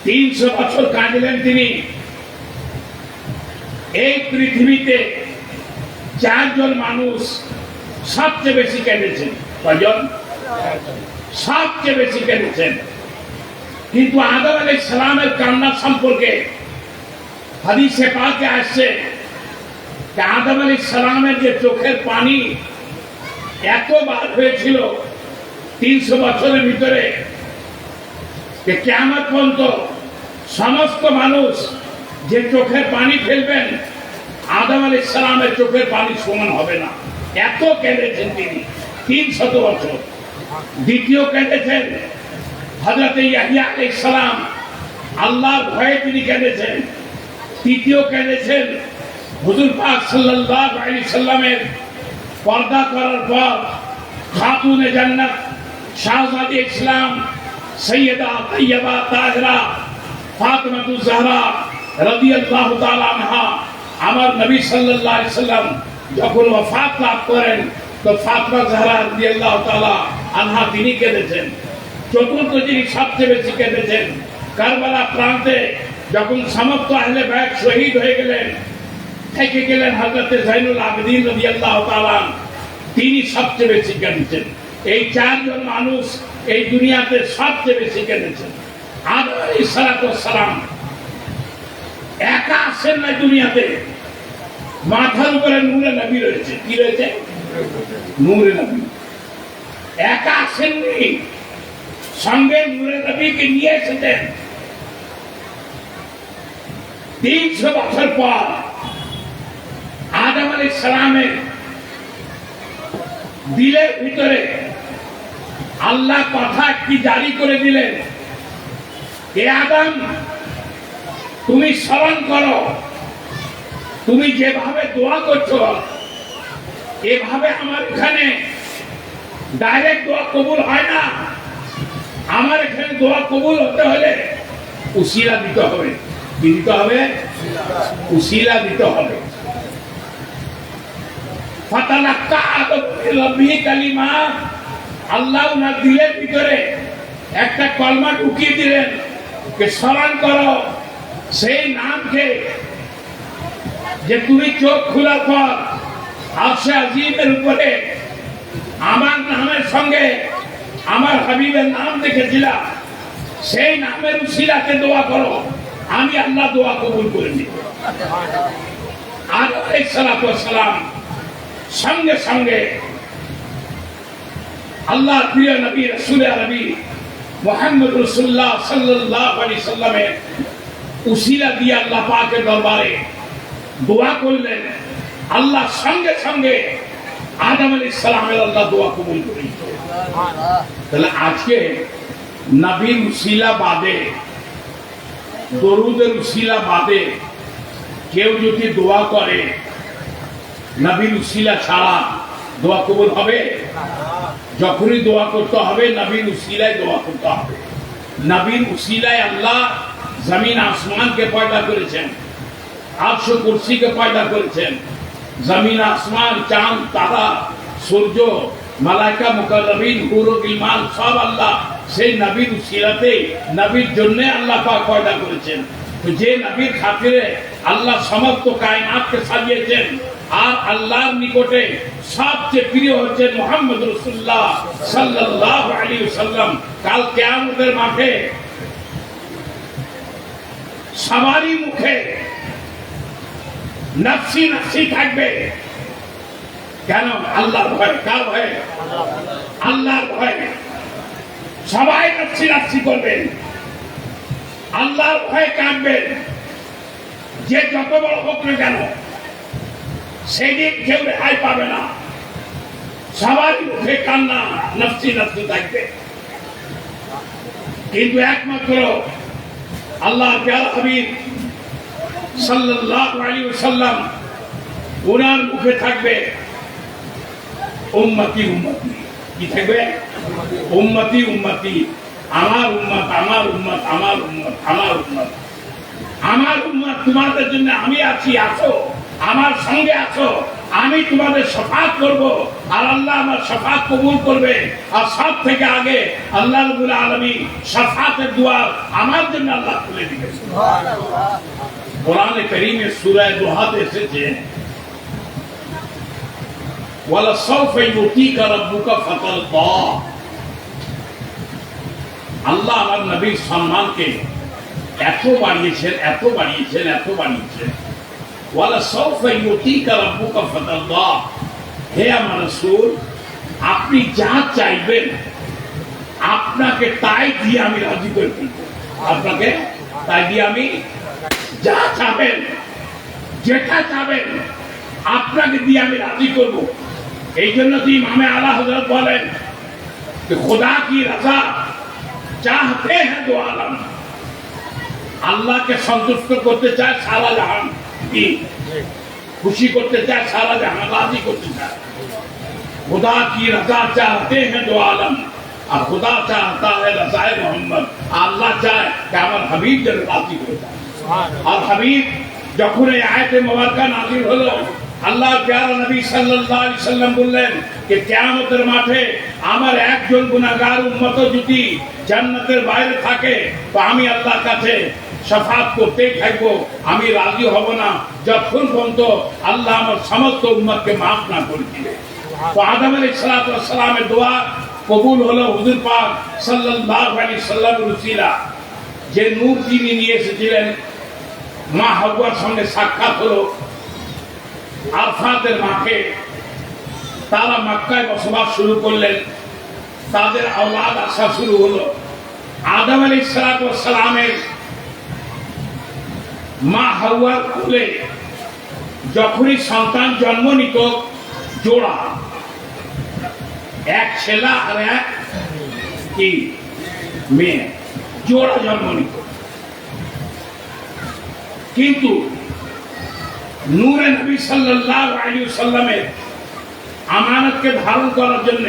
300 বছর কাঁদলেন তিনি। এই পৃথিবীতে 4 জন মানুষ সবচেয়ে বেশি কেঁদেছেন। কয়জন? সবচেয়ে বেশি কেঁদেছেন। কিন্তু আদম আলাইহিস সালামের কান্না সম্পর্কে হাদিসে পাকে আসছে যে আদম আলাইহিস সালামের যে চোখের পানি এতবার হয়েছিল 300 বছরের ভিতরে, যে কিয়ামত পর্যন্ত সমস্ত মানুষ যে চোখের পানি ফেলবেন, আদম আলাইহিস সালামের চোখের পানি সমান হবে না। এত কেঁদেছেন তিনি 300 বছর। দ্বিতীয় কেঁদেছেন হযরত ইয়াহইয়া আলাইহিস সালাম, আল্লাহর ভয়ে তিনি কেঁদেছেন। তৃতীয় কেঁদেছেন হুজুর পাক সাল্লাল্লাহু আলাইহি সাল্লামের পর্দা করার পর খাতুনে জান্নাত শাহজাদে ইসলাম সৈয়দা তাইয়্যিবা তাহেরা ফাতিমাতুজ জাহরা রাদিয়াল্লাহু তাআলা আনহা, আমার নবী সাল্লাল্লাহু আলাইহি সাল্লাম যখন ওয়াফাত লাভ করেন, তো ফাতিমা জাহরা রাদিয়াল্লাহু তাআলা আনহা তিনি কেঁদেছেন। চতুর্থ যিনি সবচেয়ে বেশি কেঁদেছেন, কারবালা প্রান্তে যখন সমস্ত আহলে বাইত শহীদ হয়ে গেলেন, থেকে গেলেন হযরত যায়নুল আবেদিন রাদিয়াল্লাহু তাআলা, তিনি সবচেয়ে বেশি কেঁদেছেন। এই 4 জন মানুষ এই দুনিয়াতে সবচেয়ে বেশি কেঁদেছেন। আদম আলাইহিস সালাম একা আসেন না দুনিয়াতে, মাথার উপরে নূরে নবী রয়েছে। কি রয়েছে? নূরে নবী। একা আসেননি, সঙ্গে নূরে নবীকে নিয়ে এসেছেন। 300 বছর পর আদম আলাইহিস সালামের দিলের ভিতরে আল্লাহ কথা কি জারি করে দিলেন, হে আদম, তুমি স্মরণ করো, তুমি যেভাবে দোয়া করছো এভাবে আমার এখানে ডাইরেক্ট দোয়া কবুল হয় না। আমার এখানে দোয়া কবুল হতে হলে উসিলা দিতে হবে। কি দিতে হবে? উসিলা দিতে হবে। ফাতালাক্কা আদম মির রাব্বিহি কালিমাত, আল্লাহ ওনার দিলের ভিতরে একটা কলমা ঢুকিয়ে দিলেন, কে স্মরণ করো সেই নামকে, যে তুমি চোখ খোলার পর আরশে আজিমের উপরে আমার নামের সঙ্গে আমার হাবিবের নাম দেখেছিলাম। সেই নামের উসিলাতে দোয়া করো, আমি আল্লাহ দোয়া কবুল করে নিব। আদম আলাইহিস সালাম সঙ্গে সঙ্গে আল্লাহর প্রিয় নবী রাসূল আরবি মুহাম্মদ রাসূলুল্লাহ সাল্লাল্লাহু আলাইহি সাল্লামের উসিলা দিয়ে আল্লাহ পাকের দরবারে দোয়া করলেন। আল্লাহ সঙ্গে সঙ্গে আদম আলাইহিস সালামের আল্লাহ দোয়া কবুল করে নিলেন। তাহলে আজকে নবীর উসিলা বাদে, দরুদের উসিলা বাদে কেউ যদি দোয়া করে, নবীর উসিলা ছাড়া দোয়া কবুল হবে? যখনই দোয়া করতে হবে নবীর উসিলায় দোয়া করতে হবে। নবীর উসিলায় আল্লাহ জমিন আসমানকে পয়দা করেছেন, আরশ কুরসিকে পয়দা করেছেন। জমিন আসমান, চাঁদ তারা, সূর্য, মালাইকা মুকাররবিন, হুর ও গিলমান সব আল্লাহ সেই নবীর উসিলাতে নবীর জন্য আল্লাহ পাক পয়দা করেছেন। তো যে নবীর খাতিরে আল্লাহ সমস্ত কায়নাতকে সাজিয়েছেন, আর আল্লাহর নিকটে সবচেয়ে প্রিয় হচ্ছেন মুহাম্মদ রাসূলুল্লাহ সাল্লাল্লাহু আলাইহি ওয়াসাল্লাম। কাল কিয়ামতের মাঠে সবারই মুখে নফসি নফসি থাকবে। কেন? আল্লাহর ভয়। কার ভয়? আল্লাহর ভয়। সবাই নফসি নফসি করবেন, আল্লাহর ভয়ে কাঁদবেন। যে যত বড় হোক না কেন সেদিন কেউ রেহাই পাবে না। সবার মুখে কান্না, নফসি নফসি থাকবে। কিন্তু একমাত্র আল্লাহ প্যারা হাবিব সাল্লাল্লাহু আলাইহি ওয়াসাল্লাম, ওনার মুখে থাকবে উম্মতি উম্মতি। কি থাকবে? উম্মতি উম্মতি। আমার উম্মত, আমার উম্মত, আমার উম্মত, আমার উম্মত, আমার উম্মত। তোমাদের জন্য আমি আছি, আসো আমার সঙ্গে, আসো, আমি তোমাদের শাফাত করব, আর আল্লাহ আমার শাফাত কবুল করবে। আর সব থেকে আগে আল্লাহ রাব্বুল আলামিন শাফাতের দুয়ার আমার জন্য আল্লাহ খুলে দিবেন। সুবহানাল্লাহ। কোরআনে কারীমে সূরা দুহাতে এসেছে, ওয়ালা সাওফা ইউতিকা রাব্বুকা ফাতারদা। আল্লাহ আমার নবীর সম্মানকে এত বাড়িয়েছেন, এত বাড়িয়েছেন, এত বাড়িয়েছেন। ওয়ালা সাওফা ইউতিকা রাব্বুকা ফাতারদা। হে আমার রাসূল, আপনি যা চাইবেন আপনাকে তাই দিয়ে আমি রাজি করে ফেলব। আপনাকে তাই দিয়ে আমি, যা চাবেন, যেটা চাবেন আপনাকে দিয়ে আমি রাজি করব। এই জন্য তো ইমামে আলা হযরত বলেন कि खुदा की रजा चाहते हैं दो आलम। अल्लाह के संतुष्ट करते चाहे सारा जहान, की खुशी करते चाहे सारा जहान, राजी करते चाहे। खुदा की रजा चाहते हैं दो आलम, और खुदा चाहता है रजाए मोहम्मद। अल्लाह चाहे कि हमारे हबीब जब राजी हो जाए। और हबीब যখন এই আয়াতে মুবারকা নাযিল হলো, আল্লাহ প্যারা নবী সাল্লাল্লাহু আলাইহি ওয়াসাল্লাম বললেন যে কিয়ামতের মাঠে আমার একজন গুনাহগার উম্মত যদি জান্নাতের বাইরে থাকে তো আমি আল্লাহর কাছে শাফাত করতেই থাকবো। আমি রাজি হব না যতক্ষণ পর্যন্ত আল্লাহ আমার সমস্ত উম্মতকে মাফ না করে দিবে। তো আদম আলাইহিস সালাতু ওয়াস সালামের দোয়া কবুল হলো হুজুর পাক সাল্লাল্লাহু আলাইহি ওয়াসাল্লামের উসিলা। যে নূর তিনি নিয়ে এসেছিলেন, মা হাওয়ার সঙ্গে সাক্ষাৎ হলো আরাফাতের মাঠে। তারা মক্কায় বসবাস শুরু করলেন, তাদের আওলাদ আসা শুরু হলো। আদম আলাইহিস সালাতু ওয়াস সালামের মা হাওয়ার কোলে যখনই সন্তান জন্ম নিত, জোড়া, এক ছেলে আর এক কি মেয়ে, জোড়া জন্ম নিত। কিন্তু নূরে নবী সাল্লাল্লাহু আলাইহি ওয়াসাল্লামের আমানতকে ধারণ করার জন্য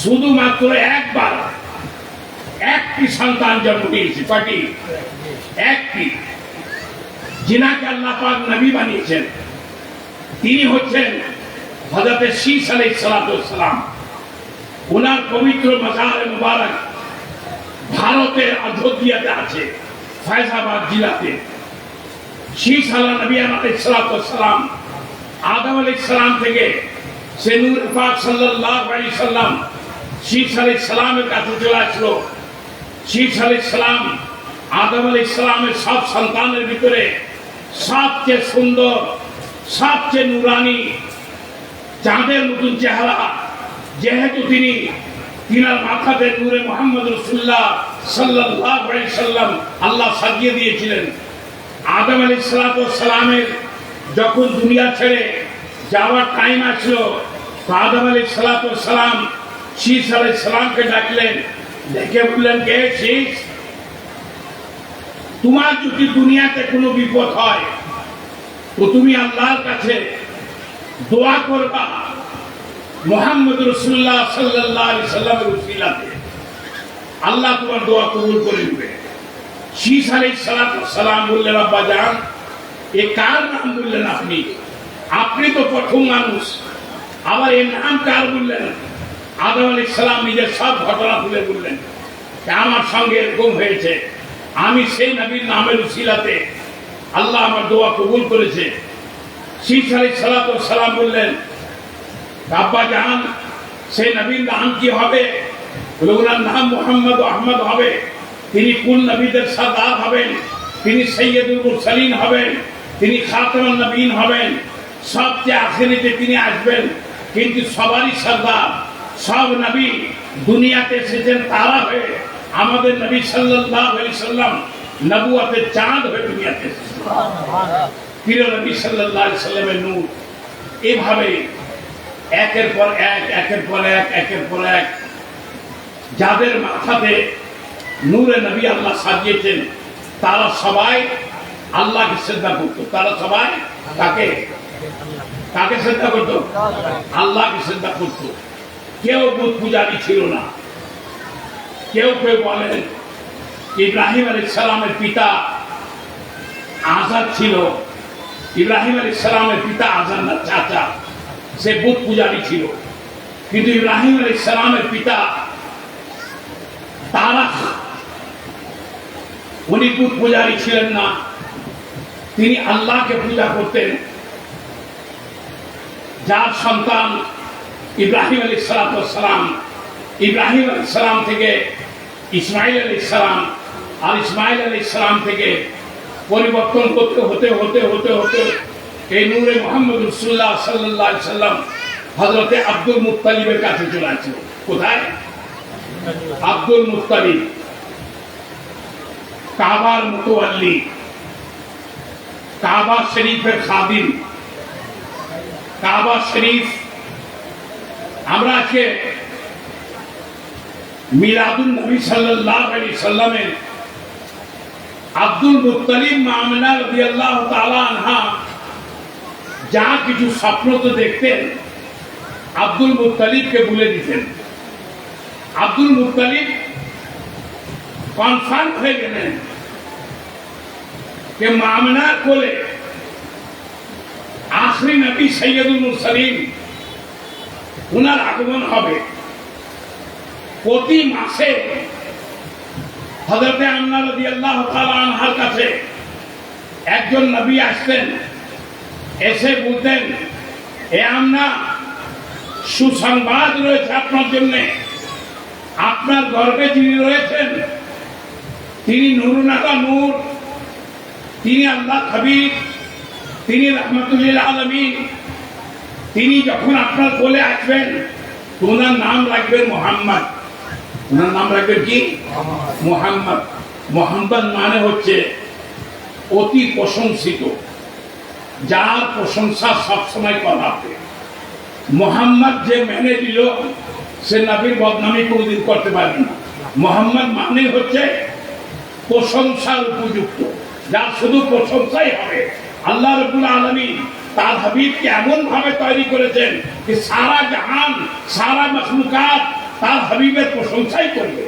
শুধুমাত্র একবার একটি সন্তান জন্ম দিয়েছে। কয়টি? একটি। যিনাকে আল্লাহ পাক নবী বানিয়েছেন তিনি হচ্ছেন হযরত শীস আলাইহিস সালাতু ওয়াস সালাম। ওনার পবিত্র মাজারে মুবারক ভারতের অযোধ্যাতে আছে, ফয়জাবাদ জেলাতে। শীস আলাইহিস নবী আলাইহিস সালাতু ওয়াস সালাম আদম আলাইহিস সালাম থেকে সে নূর পাক সাল্লাল্লাহু আলাইহি সাল্লাম শীস আলাইহিস সালামের কাছে চলে আসলো। শীস আলাইহিস সালাম আদম আলাইহিস সালামের সব সন্তানের ভিতরে সবচেয়ে সুন্দর, সবচেয়ে নুরানি, চাঁদের মতন চেহারা। যেহেতু তিনার মাথাতে নূরে মুহাম্মদ রাসূলুল্লাহ সাল্লাল্লাহু আলাইহি সাল্লাম আল্লাহ সাজিয়ে দিয়েছিলেন। আদম আলাইহিস সালাতু ওয়াস সালামের যখন দুনিয়া ছেড়ে যাওয়ার টাইম আসলো, তো আদম আলাইহিস সালাতু ওয়াস সালাম শীস আলাইহিস সালামকে ডাকলেন, ডেকে বললেন, কে শীস, তোমার যদি দুনিয়াতে কোনো বিপদ হয় তো তুমি আল্লাহর কাছে দোয়া করবা মুহাম্মদ রাসূলুল্লাহ সাল্লাল্লাহু আলাইহি সাল্লামের উসিলাতে আল্লাহ তোমার দোয়া কবুল করে নেবে। শীস আলাইহিস সালাম বললেন, আব্বা জান, এ কার নাম বললেন আপনি? আপনি তো প্রথম মানুষ, আবার এর নাম কার বললেন? আদম আলাইহিস সালাম নিজের সব ঘটনা তুলে বললেন, আমার সঙ্গে এরকম হয়েছে, আমি সেই নবীর নামের উসিলাতে আল্লাহ আমার দোয়া কবুল করেছে। শীস আলাইহিস সালাম বললেন, আব্বা জান, সেই নবীর নাম কি হবে? ওনার নাম মুহাম্মদ আহমদ হবে। তিনি কুল নবীদের সরদার হবেন, তিনি সৈয়দুল মুরসালিন হবেন, তিনি খাতামুন নবীন হবেন, সবচেয়ে আখেরিতে তিনি আসবেন। কিন্তু সবারই সরদার, সব নবী দুনিয়াতে এসেছেন তারা হয়ে, আমাদের নবী সাল্লাল্লাহু আলাইহি সাল্লাম নবুয়তের চাঁদ হয়ে দুনিয়াতে এসেছেন। প্রিয় নবী সাল্লাল্লাহু আলাইহি সাল্লামের নূর এভাবে একের পর এক, একের পর এক, একের পর এক যাদের মাথাতে নূরে নবী আল্লাহ সাজিয়েছেন, তারা সবাই আল্লাহকে শ্রদ্ধা করত। তারা সবাই কাকে শ্রদ্ধা করত? আল্লাহকে শ্রদ্ধা করত। কেউ বুত পূজারী ছিল না। কেউ কেউ বলেন ইব্রাহিম আলাইহিস সালামের পিতা আজার ছিল। ইব্রাহিম আলাইহিস সালামের পিতা আজার না, চাচা, সে বুত পূজারী ছিল। কিন্তু ইব্রাহিম আলাইহিস সালামের পিতা তারা, উনি বুত পূজারী ছিলেন না, তিনি আল্লাহকে পূজা করতেন। যার সন্তান ইব্রাহিম আলাইহিস সালাম, ইব্রাহিম আলাইহিস সালাম থেকে ইসমাইল আলাইহিস সালাম, আর ইসমাইল আলাইহিস সালাম থেকে পরিবর্তন হতে হতে হতে হতে হতে এই নূরে মুহাম্মদ রাসূলুল্লাহ সাল্লাল্লাহু আলাইহি সাল্লাম হযরতে আব্দুল মুত্তালিবের কাছে চলে আসছিল। কোথায়? আব্দুল মুত্তালিব, কাবার মুতাওয়াল্লি, কাবা শরীফের খাদিম। কাবা শরীফ, আমরা আজকে মিলাদুন নবী সাল্লাল্লাহু আলাইহি সাল্লামের আব্দুল মুত্তালিব মা আমিনা রাদিয়াল্লাহু তাআলা আনহা যা কিছু স্বপ্ন তো দেখতেন, আব্দুল মুত্তালিবকে বলে দিতেন। আব্দুল মুত্তালিব কনফার্ম হয়ে গেলেন যে মা আমিনার কোলে আখরি নবী সৈয়দুল মুরসালিন উনার আগমন হবে। প্রতি মাসে হযরতে আমিনা রাদিয়াল্লাহু তাআলা আনহার কাছে একজন নবী আসতেন, এসে বলতেন, এ আমিনা, সুসংবাদ রয়েছে আপনার জন্য। আপনার গর্ভে যিনি রয়েছেন তিনি নূরুন আলা নূর, তিনি আল্লাহ হাবিব, তিনি রাহমাতুল লিল আলামিন। তিনি যখন আপনার কোলে আসবেন ওনার নাম রাখবেন মুহাম্মদ। ওনার নাম রাখবেন কি? মুহাম্মদ। মুহাম্মদ মানে হচ্ছে অতি প্রশংসিত, যার প্রশংসা সবসময় করা হবে। মুহাম্মদ যে মেনে দিল সে নবীর বদনামি কোনদিন করতে পারবে না। মুহাম্মদ মানে হচ্ছে প্রশংসার উপযুক্ত, যার শুধু প্রশংসাই হবে। আল্লাহ রাব্বুল আলামিন তার হাবিবকে এমন ভাবে তৈরি করেছেন যে সারা জাহান, সারা মাখলুকাত তার হাবিবের প্রশংসাই করবে।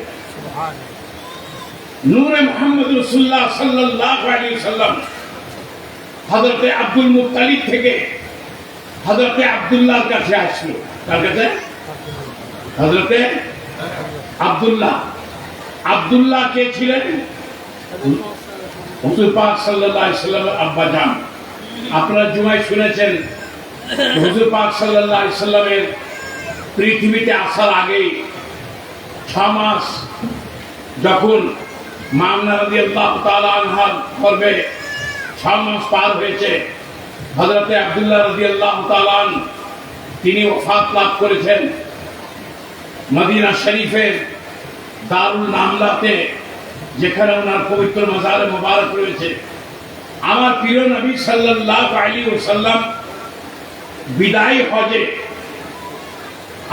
নূরে মুহাম্মদ রাসূলুল্লাহ সাল্লাল্লাহু আলাইহি সাল্লাম হযরতে আব্দুল মুত্তালিব থেকে হযরতে আব্দুল্লাহর কাছে আসলো। কার কাছে? হযরতে আব্দুল্লাহ। আব্দুল্লাহ কে ছিলেন? হুজুর পাক সাল্লাল্লাহু আলাইহি সাল্লামের আব্বা জান। আপনারা জুমায় শুনেছেন হুজুর পাক সাল্লাল্লাহু আলাইহি সাল্লামের পৃথিবীতে আসার আগে 6 মাস যখন মা আমিনা রাদিয়াল্লাহু তাআলা আনহার গর্ভে 6 মাস পার হয়েছে, হযরতে আব্দুল্লাহ রাদিয়াল্লাহু তাআলা তিনি ওফাত লাভ করেছেন মদিনা শরীফের দারুল নামলাতে, যেখানে ওনার পবিত্র মাজারে মুবারক রয়েছে। আমার প্রিয় নবী সাল্লাল্লাহু আলাইহি ওয়াসাল্লাম বিদায় হজে,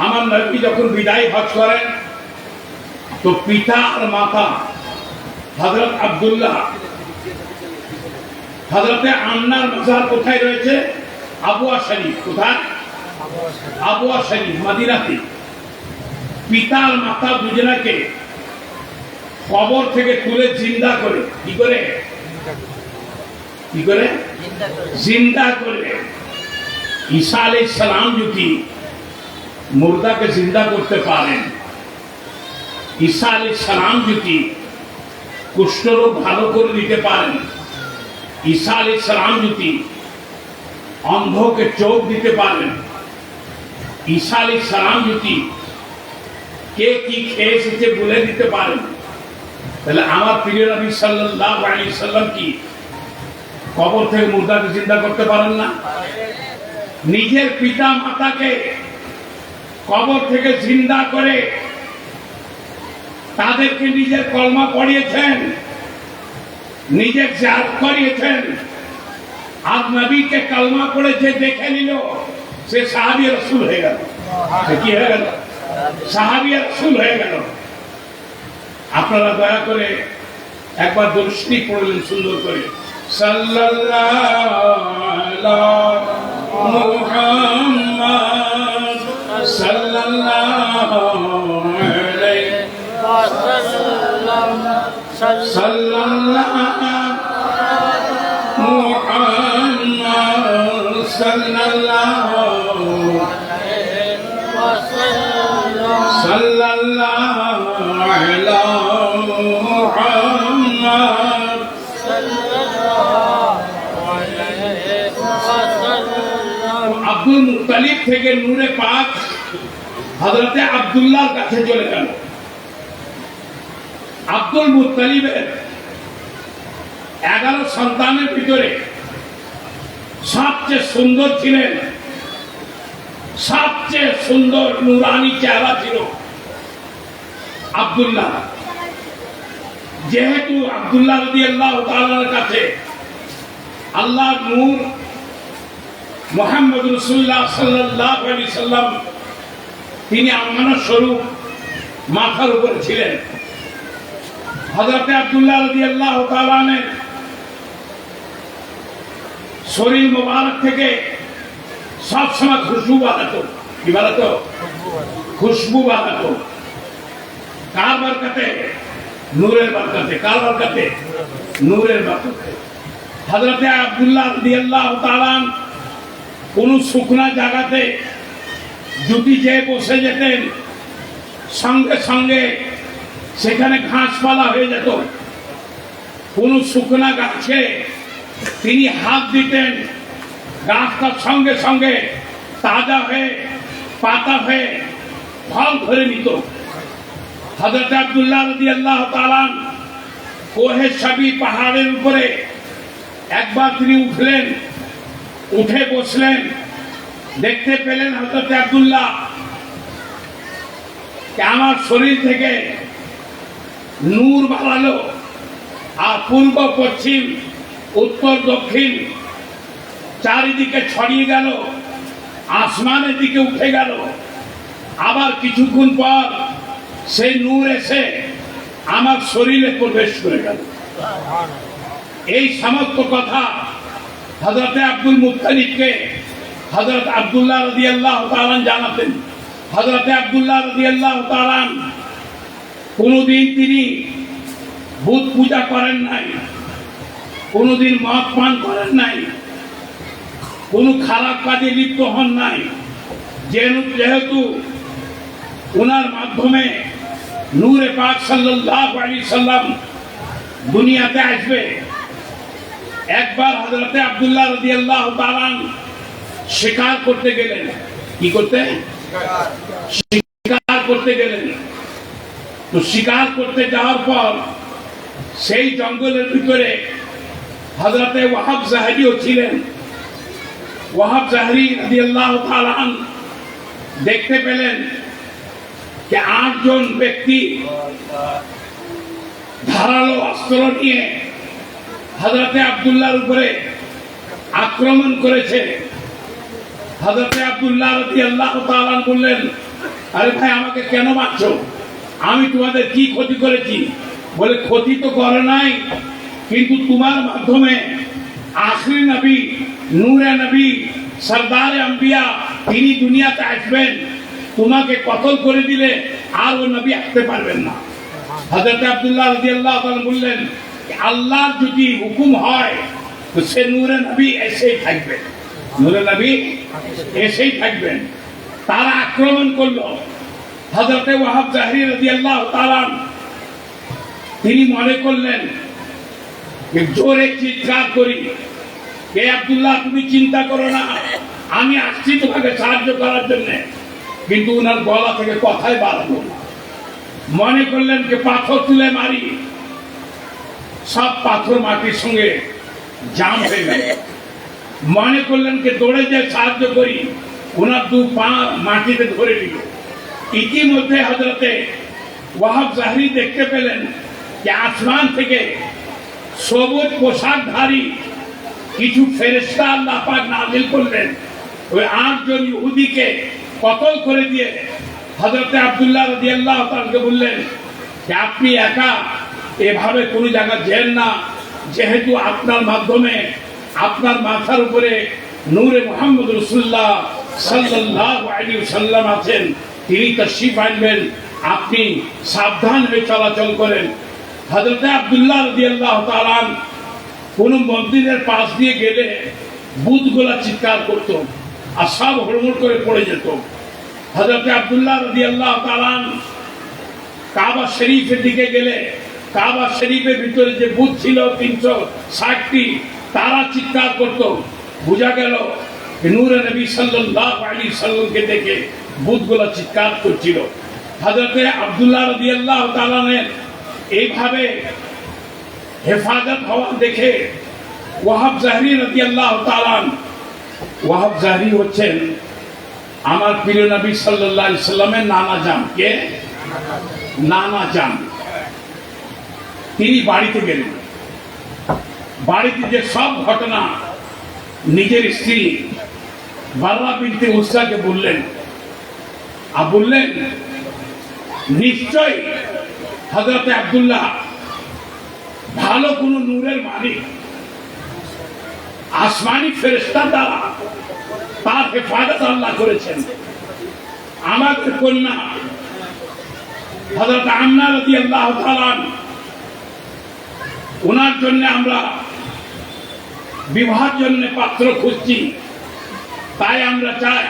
আমার নবী যখন বিদায় হজ করেন তো পিতা আর মাতা হযরত আব্দুল্লাহ, হযরতে আমিনার মাজার কোথায় রয়েছে? আবওয়া শরীফ। কোথায়? আবওয়া শরীফ মদিনাতে পিতার মাতা দুজনাকে কবর থেকে তুলে জিন্দা করে কি করে জিন্দা করে ঈসা আলাইহিস সালাম যদি মুর্দাকে জিন্দা করতে পারেন, ঈসা আলাইহিস সালাম যদি কুষ্ঠরোগ ভালো করে দিতে পারেন, ঈসা আলাইহিস সালাম যদি অন্ধকে চোখ দিতে পারেন, ঈসা আলাইহিস সালাম যদি কে কি খেয়ে এসেছে বলে দিতে পারেন, তাহলে আমার প্রিয় নবী সাল্লাল্লাহু আলাইহি সাল্লাম কি কবর থেকে মুর্দাকে জিন্দা করতে পারেন না? নিজের পিতা মাতাকে কবর থেকে জিন্দা করে তাদেরকে নিজের কলমা পড়িয়েছেন, নিজের জিয়ারত করিয়েছেন। আর নবীকে কলমা পড়ে যে দেখে নিল সে সাহাবী রাসূল হয়ে গেল। সে কি হয়ে গেল? সাহাবী রাসূল হয়ে গেল। আপনারা দয়া করে একবার দরুদ শরীফ পড়লেন সুন্দর করে, সাল্লাল্লাহু আলা মুহাম্মাদ সাল্লাল্লাহু আলাইহি ওয়াসাল্লাম সাল্লাল্লাহু মুহাম্মাদ সাল্লাল্লাহু আলাইহি ওয়াসাল্লাম সাল্লাল্লাহু আলা মুহাম্মাদ আব্দুল মুত্তালিব থেকে নূরে পাক হযরতে আব্দুল্লাহর কাছে চলে গেল। আব্দুল মুত্তালিবের 11 সন্তানের ভিতরে সবচেয়ে সুন্দর ছিলেন, সবচেয়ে সুন্দর নুরানি চেহারা ছিল আব্দুল্লাহ। যেহেতু আব্দুল্লাহ রাদিয়াল্লাহু তাআলার কাছে আল্লাহর নূর মুহাম্মদ রাসূলুল্লাহ সাল্লাল্লাহু আলাইহি সাল্লাম তিনি আমানত স্বরূপ মাথার উপরে ছিলেন। হযরত আব্দুল্লাহ রাদিয়াল্লাহু তাআলা শরীর মোবারক থেকে সবসময় খুশবু বাড়াতো। কি বাড়াতো? খুশবু বাড়াতো। কার বরকতে? নূরের বরকতে। কার বরকতে? নূরের বরকতে। হযরত আব্দুল্লাহ রাদিয়াল্লাহু তাআলা কোন শুকনা জায়গাতে যদি যে বসে যেতেন সঙ্গে সঙ্গে সেখানে ঘাসপালা হয়ে যেত। কোন শুকনা গাছে তিনি হাত দিতেন, গাছটা সঙ্গে সঙ্গে তাজা হয়ে পাতা হয়ে ফল ধরে নিত। হযরত আব্দুল্লাহ রাদিয়াল্লাহু তাআলা কোহে সাবি পাহাড়ের উপরে একবার তিনি উঠলেন, উঠে বসলেন, দেখতে পেলেন হযরত আব্দুল্লাহ আমার শরীর থেকে নূর বাড়ালো আর পূর্ব পশ্চিম উত্তর দক্ষিণ চারিদিকে ছড়িয়ে গেল, আসমানের দিকে উঠে গেল। আবার কিছুক্ষণ পর সেই নূর এসে আমার শরীরে প্রবেশ করে গেল। এই সমস্ত কথা হযরত আব্দুল মুত্তালিবকে হযরত আব্দুল্লাহ রাদিয়াল্লাহু তাআলা জানাতেন। হযরত আব্দুল্লাহ রাদিয়াল্লাহু তাআলা কোনদিন তিনি বুত পূজা করেন নাই, কোনদিন মদ পান করেন নাই, কোন খারাপ কাজে লিপ্ত হন নাই। যেহেতু ওনার মাধ্যমে নূরে পাক সাল্লাল্লাহু আলাইহি সাল্লাম দুনিয়াতে আসবে। একবার হযরত আব্দুল্লাহ রাদিয়াল্লাহু তাআলা শিকার করতে গেলেন। কি করতে? শিকার করতে গেলেন। তো শিকার করতে যাওয়ার পর সেই জঙ্গলের ভিতরে হযরতে ওয়াহাব জাহরিও ছিলেন। ওয়াহাব জাহরি রাদিয়াল্লাহু তাআলা দেখতে পেলেন যে 8 জন ব্যক্তি ধারালো অস্ত্র নিয়ে হযরতে আব্দুল্লাহর উপরে আক্রমণ করেছে। হযরতে আব্দুল্লাহ রাদিয়াল্লাহু তাআলা বললেন, আরে ভাই আমাকে কেন মারছো? আমি তোমাদের কি ক্ষতি করেছি? বলে ক্ষতি তো করে নাই, কিন্তু তোমার মাধ্যমে আখরি নবী, নূরে নবী, সরদারে আম্বিয়া তিনি দুনিয়াতে আসবেন, তোমাকে কতল করে দিলে আর ও নবী আসতে পারবেন না। হযরত আব্দুল্লাহ রাদিয়াল্লাহু তাআলা বললেন, আল্লাহর যদি হুকুম হয় তো সে নূরে নবী এসেই থাকবেন, নূরে নবী এসেই থাকবেন। তারা আক্রমণ করলো। হযরত ওয়াহাব জাহরি রাদিয়াল্লাহু তাআলা তিনি মনে করলেন জোরে চিৎকার করি, হে আব্দুল্লাহ তুমি চিন্তা করো না, আমি আসছি তোমাকে সাহায্য করার জন্য। কিন্তু ওনার গলা থেকে কথাই বার হলো না। মনে করলেন যে পাথর তুলে মারি, সব পাথর মাটির সঙ্গে জাম হয়ে গেল। মনে করলেন যে দৌড়ে যে সাহায্য করি, ওনার দু পা মাটিতে ধরে দিল। ইতিমধ্যে হযরতে ওয়াহাব জাহরি দেখতে পেলেন যে আসমান থেকে সবুজ পোশাকধারী কিছু ফেরেশতা আল্লাহ পাক নাযিল করলেন। ওই 8 জন ইহুদিকে কতল করে দিয়ে হযরতে আব্দুল্লাহ রাদিয়াল্লাহু তাআলাকে বললেন যে আপনি একা এভাবে কোনো জায়গা যেন না, যেহেতু আপনার মাধ্যমে আপনার মাথার উপরে নূরে মুহাম্মদ রাসূলুল্লাহ সাল্লাল্লাহু আলাইহি ওয়াসাল্লাম আছেন, তিনি তাশরীফ আনবেন, আপনি সাবধান হয়ে চলাচল করেন। হযরতে আব্দুল্লাহ রাদিয়াল্লাহু তাআলা কোন মন্দিরের পাশ দিয়ে গেলে ভূতগুলা চিৎকার করত আর সব হুড়মুড় করে পড়ে যেত। হযরতে আব্দুল্লাহ রাদিয়াল্লাহু তাআলা কাবা শরীফের দিকে গেলে কাবা শরীফের ভিতরে যে ভূত ছিল 360টি, তারা চিৎকার করত। বোঝা গেল নূরে নবী সাল্লাল্লাহু আলাইহি সাল্লামকে দেখে ভূতগুলা চিৎকার করছিল। হযরতে আব্দুল্লাহ রাদিয়াল্লাহু তাআলা এইভাবে হেফাজত হওয়া দেখে ওয়াহাব জাহরি রাদিয়াল্লাহু তাআলা, ওয়াহাব জাহরি হচ্ছেন আমার প্রিয় নবী সাল্লাল্লাহু আলাইহি সাল্লামের নানা জান। কে? নানা জান। তিনি বাড়িতে গেলেন। বাড়িতে যে সব ঘটনা নিজের স্ত্রী বাররা বিনতে উসরাকে বললেন, আর বললেন নিশ্চয় হযরতে আব্দুল্লাহ ভালো কোন নূরের মালিক, আসমানি ফেরেশতা দ্বারা তার হেফাজত আল্লাহ করেছেন। আমাদের কন্যা হযরত আম্না রাদিয়াল্লাহু তাআলা, ওনার জন্য আমরা বিবাহের জন্য পাত্র খুঁজছি। তাই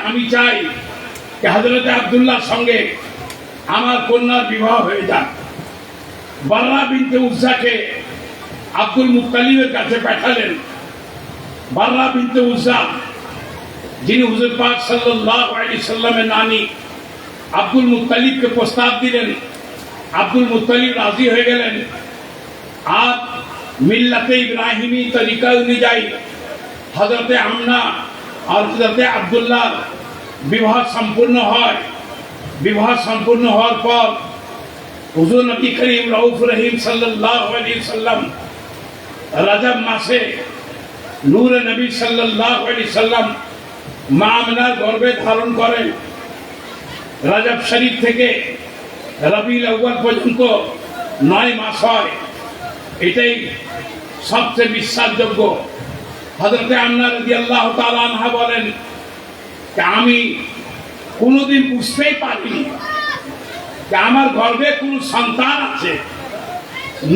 আমি চাই যে হযরত আব্দুল্লাহর সঙ্গে আমার কন্যার বিবাহ হয়ে যাক। বাররা বিনতে উজ্জাকে আব্দুল মুত্তালিবের কাছে পাঠালেন। বাররা বিনতে উজ্জা যিনি হুজুর পাক সাল্লাল্লাহু আলাইহি সাল্লামের নানি, আব্দুল মুত্তালিবকে প্রস্তাব দিলেন। আব্দুল মুত্তালিব রাজি হয়ে গেলেন। আর মিল্লাতে ইব্রাহিমি তরিকা অনুযায়ী হযরতে আমনা আর হযরতে আব্দুল্লাহ বিবাহ সম্পূর্ণ হয়। বিবাহ সম্পূর্ণ হওয়ার পর হুজুর নবী করিম রউফ রহিম সাল্লাল্লাহু আলাইহি সাল্লাম রজব মাসে নূরে নবী সাল্লাল্লাহু আলাইহি সাল্লাম মা আমিনার গর্ভে ধারণ করেন। রজব শরীফ থেকে রবিউল আউয়াল পর্যন্ত 9 মাস হয়। এটাই সবচেয়ে বিশ্বাসযোগ্য। হযরতে আম্না রাদিয়াল্লাহু তাআলা আনহা বলেন যে আমি কোনোদিন বুঝতেই পারিনি যে আমার গর্ভে কোনো সন্তান আছে।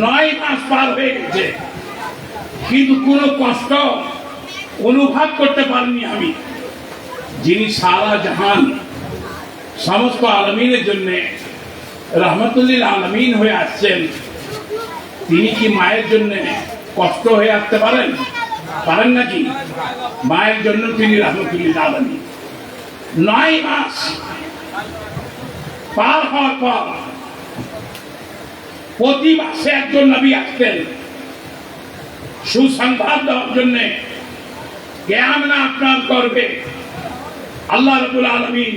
9 মাস পার হয়ে গেছে, কিন্তু কোনো কষ্ট অনুভব করতে পারিনি আমি। যিনি সারা জাহান সমস্ত আলামিনের জন্য রহমতুল্লিল আলামিন হয়ে আসছেন, তিনি কি মায়ের জন্য কষ্ট হয়ে আসতে পারেন? পারেন নাকি? মায়ের জন্য তিনি রহমতুল্লিল আলামিন। 9 মাস পার হওয়ার পর প্রতি মাসে একজন নবী আসতেন সুসংবাদ দেওয়ার জন্য। জ্ঞান না আপনার করবে আল্লাহ রাব্বুল আলামিন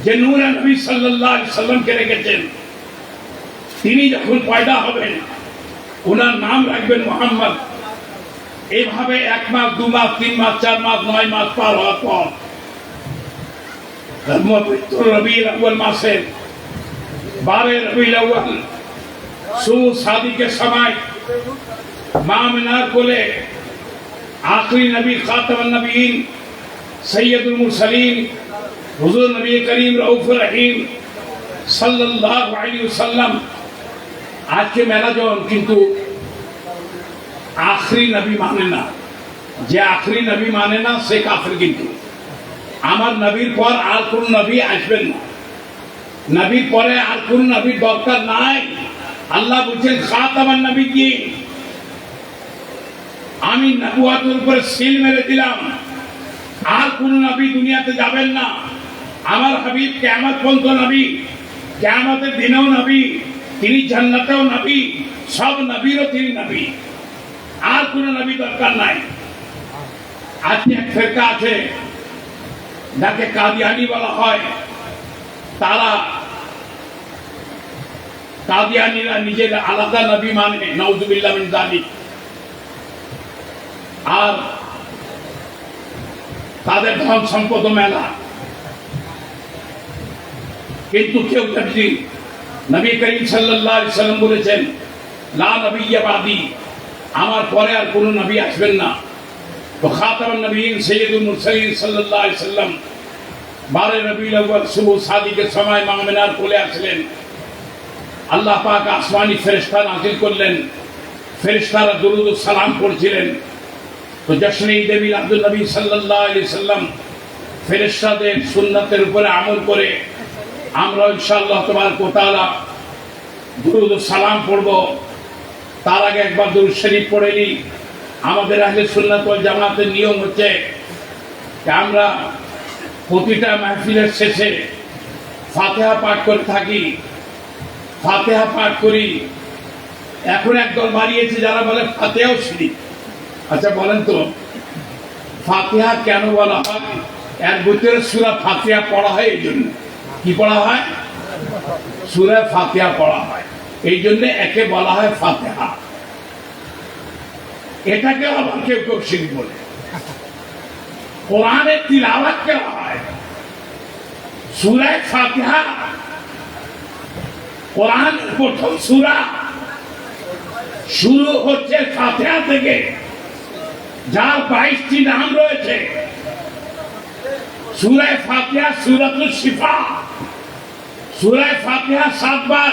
যে নূরে নবী সাল্লাল্লাহু আলাইহি সাল্লামকে রেখেছেন, তিনি যখন পয়দা হবেন ওনার নাম রাখবেন মুহাম্মদ। এইভাবে 1 মাস 2 মাস 3 মাস 4 মাস 9 মাস পার হওয়ার পর রবিউল আউয়াল মাসের 12 রবিউল আউয়াল शादी के समय माँ मीनार कोले आखिरी नबी खातम नबीन সৈয়দুল মুরসালিন হুজুর নবী করিম রউফুর রহিম সাল্লাল্লাহু আলাইহি ওয়াসাল্লাম আজকে মেলাজন, কিন্তু আখরি নবী মানে না। যে আখরি নবী মানে না সে কাফের। কিন্তু আমার নবীর পর আর কোন নবী আসবেন না, নবীর পরে আর কোন নবীর দরকার নাই। আল্লাহ বলছেন খাতামান নবিয়্যিন, আমি নবুয়তের উপরে সিল মেরে দিলাম, আর কোন নবী দুনিয়াতে যাবেন না। আমার হাবিব কিয়ামত পর্যন্ত নবী, কিয়ামতের দিনেও নবী, তিনি জান্নাতেও নবী, সব নবীরও তিনি নবী, আর কোন নবী দরকার নাই। আজকে এক ফেরকা আছে যাকে কাদিয়ানি বলা হয়, তারা কাদিয়ানিরা নিজের আলাদা নবী মানে, নাউযুবিল্লাহ মিন যালিক। আর তাদের ধন সম্পদ মেলা, কিন্তু কেউ যদি নবী করিম সাল্লাল্লাহু আলাইহি ওয়াসাল্লাম বলেছেন লা নবিয়্যা বাদি, আমার পরে আর কোন নবী আসবেন না। তো খাতামুন নবিয়্যিন সৈয়দুল মুরসালিন সাল্লাল্লাহু আলাইহি ওয়াসাল্লাম 12 রবিউল আউয়াল সুবহ সাদিকের সময় মা আমিনার কোলে আসলেন। আল্লাহ পাক আসমানি ফেরেশতা নাযিল করলেন, ফেরেশতারা দুরূদ ও সালাম পড়ছিলেন। তো জশ্নে ঈদে মিলাদুন নবী সাল্লাল্লাহু আলাইহি ওয়াসাল্লাম ফেরেশতাদের সুন্নাতের উপরে আমল করে আমরা ইনশাআল্লাহ তাবারক ওয়া তাআলা দুরূদ ও সালাম পড়ব। তার আগে একবার দুরূদ শরীফ পড়ে নিই। আমাদের আহলে সুন্নাত ওয়াল জামাতের নিয়ম হচ্ছে যে আমরা প্রতিটা মাহফিলের শেষে ফাতিহা পাঠ করে থাকি, ফাতিহা পাঠ করি। এখন একদল বাড়িয়েছে যারা বলে ফাতিহাও শিরিক। আচ্ছা বলেন তো ফাতিহা কেন বলা হয়? এর ভিতরে সূরা ফাতিহা পড়া হয়, এই জন্য। কি পড়া হয়? সূরা ফাতিহা পড়া হয়, এই জন্য একে বলা হয় ফাতিহা। এটাকে আবার কেউ কেউ শিরিক বলে। কোরআনে তিলাওয়াত করা হয় সূরা ফাতিহা, কোরআন প্রথম সূরা শুরু হচ্ছে ফাতিহা থেকে, যার 22টি নাম রয়েছে। সূরা ফাতিহা সূরাতুশ শিফা, সূরা ফাতিহা 7 বার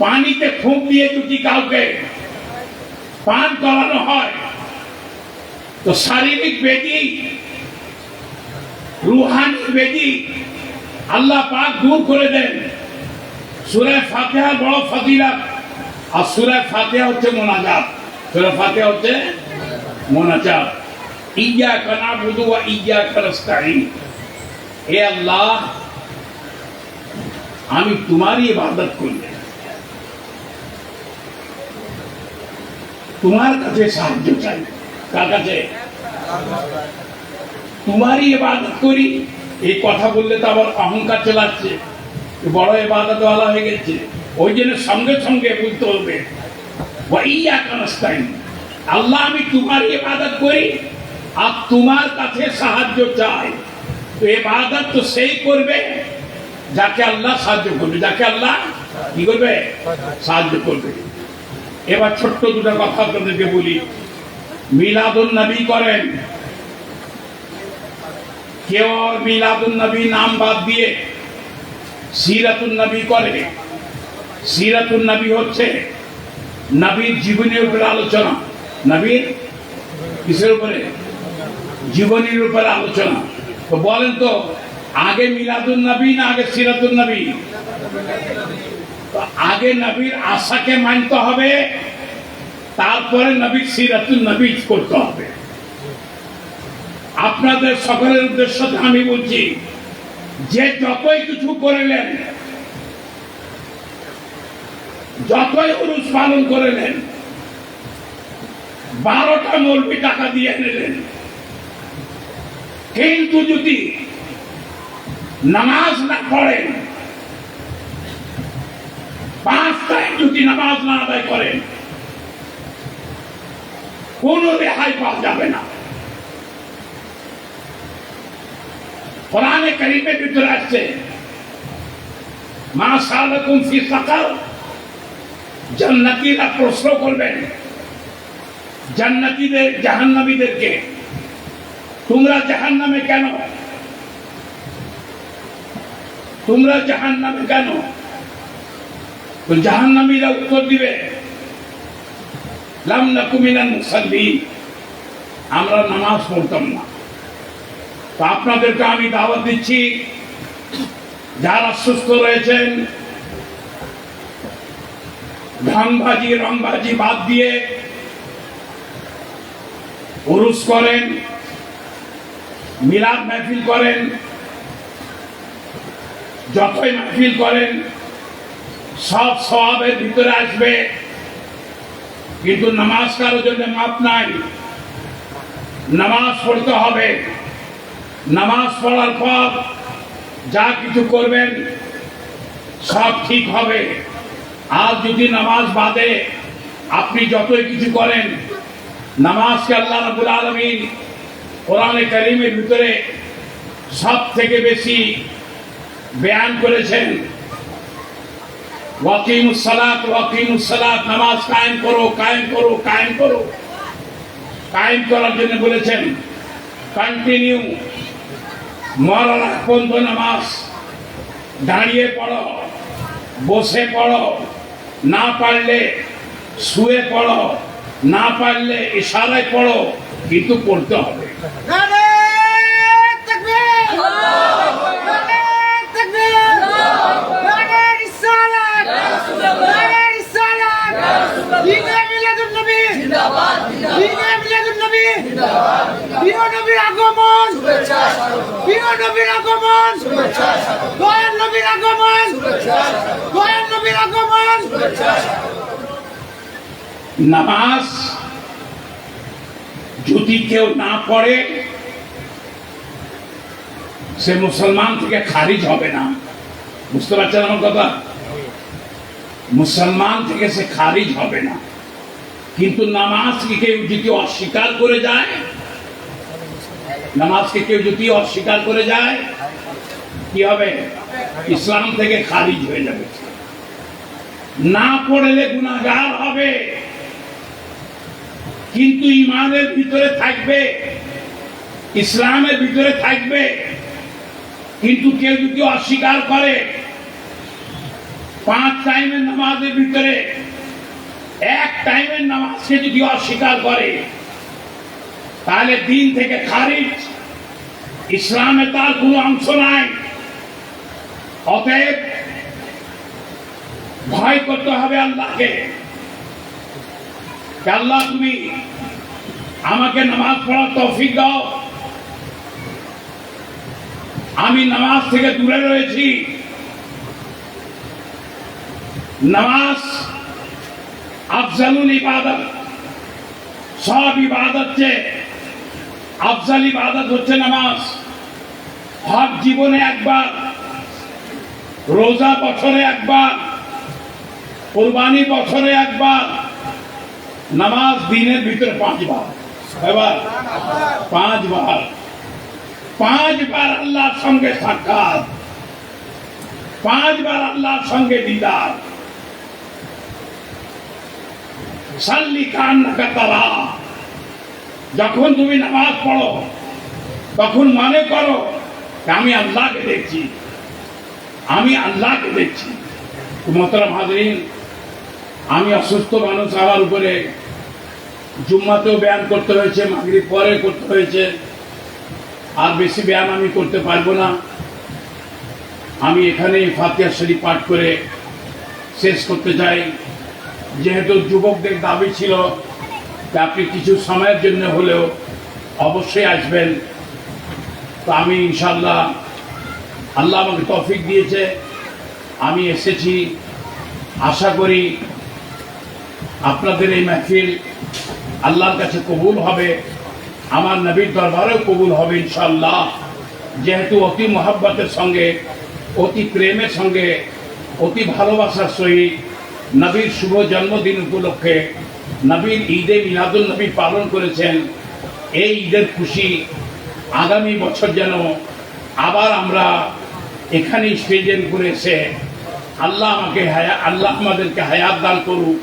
পানিতে ফুঁক দিয়ে যদি কাউকে পান করানো হয় তো শারীরিক ব্যাধি, রুহানি ব্যাধি আল্লাহ পাক দূর করে দেন। সূরা ফাতিহা বড় ফজিলত। আর সূরা ফাতিহা হচ্ছে মুনাজাত। সূরা ফাতিহা হচ্ছে মুনাজাত। ইয়্যাকা না'বুদু ওয়া ইয়্যাকা নাস্তাঈন, হে আল্লাহ আমি তোমারই ইবাদত করি, তোমার কাছে সাহায্য চাই। কার কাছে? তোমারই ইবাদত করি। এই কথা বললে তো আবার অহংকার চলে আসছে, বড় ইবাদতওয়ালা হয়ে গেছে। ওই জন্য সঙ্গে সঙ্গে বলতে হবে ওয়া ইয়্যাকা নাস্তাঈন, আল্লাহ আমি তোমারই ইবাদত করি আর তোমার কাছে সাহায্য চাই। তো ইবাদত তো সেই করবে যাকে আল্লাহ সাহায্য করবে, যাকে আল্লাহ কি করবে? সাহায্য করবে। এবার ছোট্ট দুটো কথা আপনাদেরকে বলি। মিলাদুন নবী করেন কেউ, মিলাদুন নবী নাম বাদ দিয়ে সিরাতুন নবী করে। সিরাতুন নবী হচ্ছে নবীর জীবনের উপরে আলোচনা। নবীর কিসের উপরে? জীবনের উপরে আলোচনা। তো বলেন তো আগে মিলাদুন নবী না আগে সিরাতুন নবী? আগে নবীর আশাকে মানতে হবে, তারপরে নবীর সিরাতুন নবী করতে হবে। আপনাদের সকলের উদ্দেশ্য আমি বলছি যে যতই কিছু করলেন, যতই উরুস পালন করলেন, 12টা মৌলবি টাকা দিয়ে নিলেন, কিন্তু যদি নামাজ না পড়েন, 5 টাইম যদি নামাজ না আদায় করেন, কোন রেহাই পাওয়া যাবে না। কোরআনে কারীমের ভিতরে আসছে মা সালাকুম ফি সাকার, জান্নাতীরা প্রশ্ন করবেন জান্নাতীদের জাহান্নামীদেরকে তোমরা জাহান্নামে কেন? তোমরা জাহান্নামে কেন? জাহান্নামীরা উত্তর দিবে, লাম নাকু মিনাল মুসাল্লিন, আমরা নামাজ পড়তাম না। তো আপনাদেরকে আমি দাওয়াত দিচ্ছি, যারা সুস্থ রয়েছেন, ঢংবাজি রংবাজি বাদ দিয়ে উরুস করেন, মিলাদ মাহফিল করেন, যতই মাহফিল করেন সব সওয়াবের ভিতরে আসবে, কিন্তু নামাজ কারোর জন্য মাপ নাই। নামাজ পড়তে হবে, নামাজ পড়ার পর যা কিছু করবেন সব ঠিক হবে। আর যদি নামাজ বাদে আপনি যতই কিছু করেন, নামাজকে আল্লাহ রাব্বুল আলামিন কোরআনে কারীমের ভিতরে সব থেকে বেশি বয়ান করেছেন, ওয়াকিমুস সালাত ওয়াকিমুস সালাত, নামাজ কায়েম করো কায়েম করো কায়েম করো। কায়েম করার জন্য বলেছেন কন্টিনিউ, মরার আগ পর্যন্ত নামাজ। দাঁড়িয়ে পড়ো, বসে পড়ো, না পারলে শুয়ে পড়ো, না পারলে ইশারায় পড়ো, কিন্তু পড়তে হবে। নারে তাকবীর! নারে তাকবীর! নারে রিসালাত! নারে রিসালাত! ঈদে মিলাদুন নবী! ঈদে মিলাদুন নবী! প্রিয় নবীর আগমন! প্রিয় নবীর আগমন! দয়াল নবীর আগমন! দয়াল নবীর আগমন! নামাজ যদি কেউ না পড়ে সে মুসলমান থেকে খারিজ হবে না। বুঝতে পারছেন আমার কথা? মুসলমান থেকে সে খারিজ হবে না, কিন্তু নামাজকে কেউ যদি অস্বীকার করে যায়, নামাজকে কেউ যদি অস্বীকার করে যায় কি হবে? ইসলাম থেকে খারিজ হয়ে যাবে। না পড়লে গুনাহগার হবে, কিন্তু ইমানের ভিতরে থাকবে, ইসলামের ভিতরে থাকবে। কিন্তু কেউ যদি অস্বীকার করে, 5 টাইমের নামাজের ভিতরে 1 টাইমের নামাজকে যদি অস্বীকার করে, তাহলে দিন থেকে খারিজ, ইসলামে তার কোনো অংশ নাই। অতএব ভয় করতে হবে আল্লাহকে। আল্লাহ তুমি আমাকে নামাজ পড়ার তৌফিক দাও। আমি নামাজ থেকে দূরে রয়েছি। নামাজ আফজালুল ইবাদত, সব ইবাদত চেয়ে আফজাল ইবাদত হচ্ছে নামাজ। হজ জীবনে একবার, রোজা বছরে একবার, কুরবানি বছরে একবার, নামাজ দিনের ভিতরে 5 বার। এবার 5 বার, 5 বার আল্লাহর সঙ্গে সাক্ষাৎ, 5 বার আল্লাহর সঙ্গে দিদার। সাল্লি কান্নাকা তারা, যখন তুমি নামাজ পড়ো তখন মনে করো আমি আল্লাহকে দেখছি, আমি আল্লাহকে দেখছি। মোহতারাম হাজরিন, আমি অসুস্থ মানুষ, আমার উপরে জুম্মাতেও বয়ান করতে হয়েছে, মাগরিব পরে করতে হয়েছে, আর বেশি বয়ান আমি করতে পারবো না। আমি এখানে ফাতিহা শরীফ পাঠ করে শেষ করতে চাই। যেহেতু যুবকদের দাবি ছিল যে আপনি কিছু সময়ের জন্য হলেও অবশ্যই আসবেন, তো আমি ইনশাল্লাহ, আল্লাহ আমাকে তৌফিক দিয়েছে, আমি এসেছি। আশা করি আপনাদের এই মাহফিল আল্লাহর কাছে কবুল হবে, আমার নবীর দরবারেও কবুল হবে ইনশাল্লাহ। যেহেতু অতি মোহাব্বতের সঙ্গে, অতি প্রেমের সঙ্গে, অতি ভালোবাসার সহিত নবীর শুভ জন্মদিন উপলক্ষে নবীর ঈদে মিলাদুল নবী পালন করেছেন। এই ঈদের খুশি আগামী বছর যেন আবার আমরা এখানেই স্টেজের উপরে এসে আল্লাহ আমাদেরকে হায়াত দান করুক,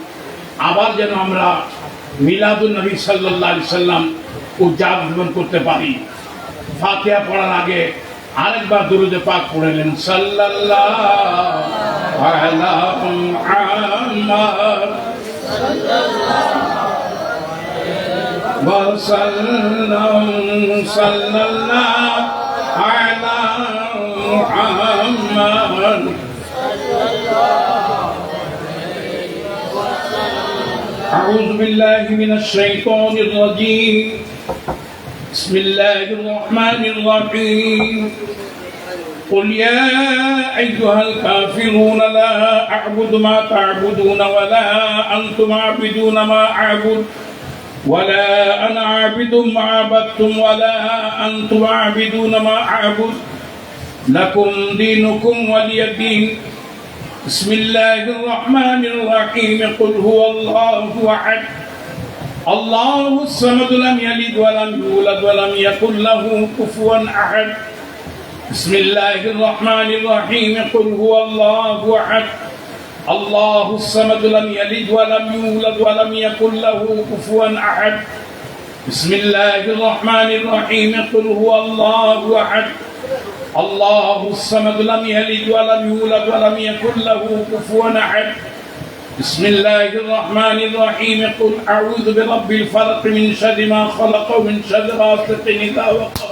আবার যেন আমরা মিলাদুল নবী সাল্লাল্লাহু আলাইহি সাল্লাম উদযাপন করতে পারি। ফাতিহা পড়ার আগে আরেকবার দুরূদে পাক পড়লেন সাল্লাল্লাহু আলা মুহাম্মাদ وسلم صلى الله على محمد أعوذ بالله من الشيطان الرجيم بسم الله الرحمن الرحيم قل يا أيها الكافرون لا أعبد ما تعبدون ولا أنتم عابدون ما أعبد ولا أنا عابد ما عبدتم ولا أنتم عابدون ما أعبد لكم دينكم ولي دين بسم الله الرحمن الرحيم قل هو الله أحد الله الصمد لم يلد ولم يولد ولم يكن له كفوا أحد بسم الله الرحمن الرحيم قل هو الله أحد الله الصمد لم يلد ولم يولد ولم يكن له كفوا أحد بسم الله الرحمن الرحيم قل هو الله أحد الله الصمد لم يلد ولم يولد ولم يكن له كفوا أحد بسم الله الرحمن الرحيم قل أعوذ برب الفلق من شر ما خلق ومن شر غاسق إذا وقب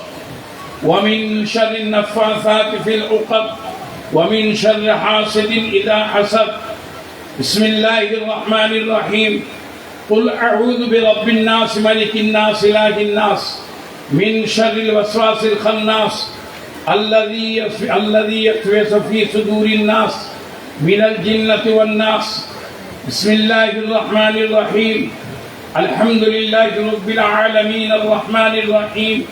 ومن شر النفاثات في العقد ومن شر حاسد إذا حسد بسم الله الرحمن الرحيم قل أعوذ برب الناس ملك الناس إله الناس من شر الوسواس الخناس الذي يوسوس في صدور الناس من الجنة والناس بسم الله الرحمن الرحيم الحمد لله رب العالمين الرحمن الرحيم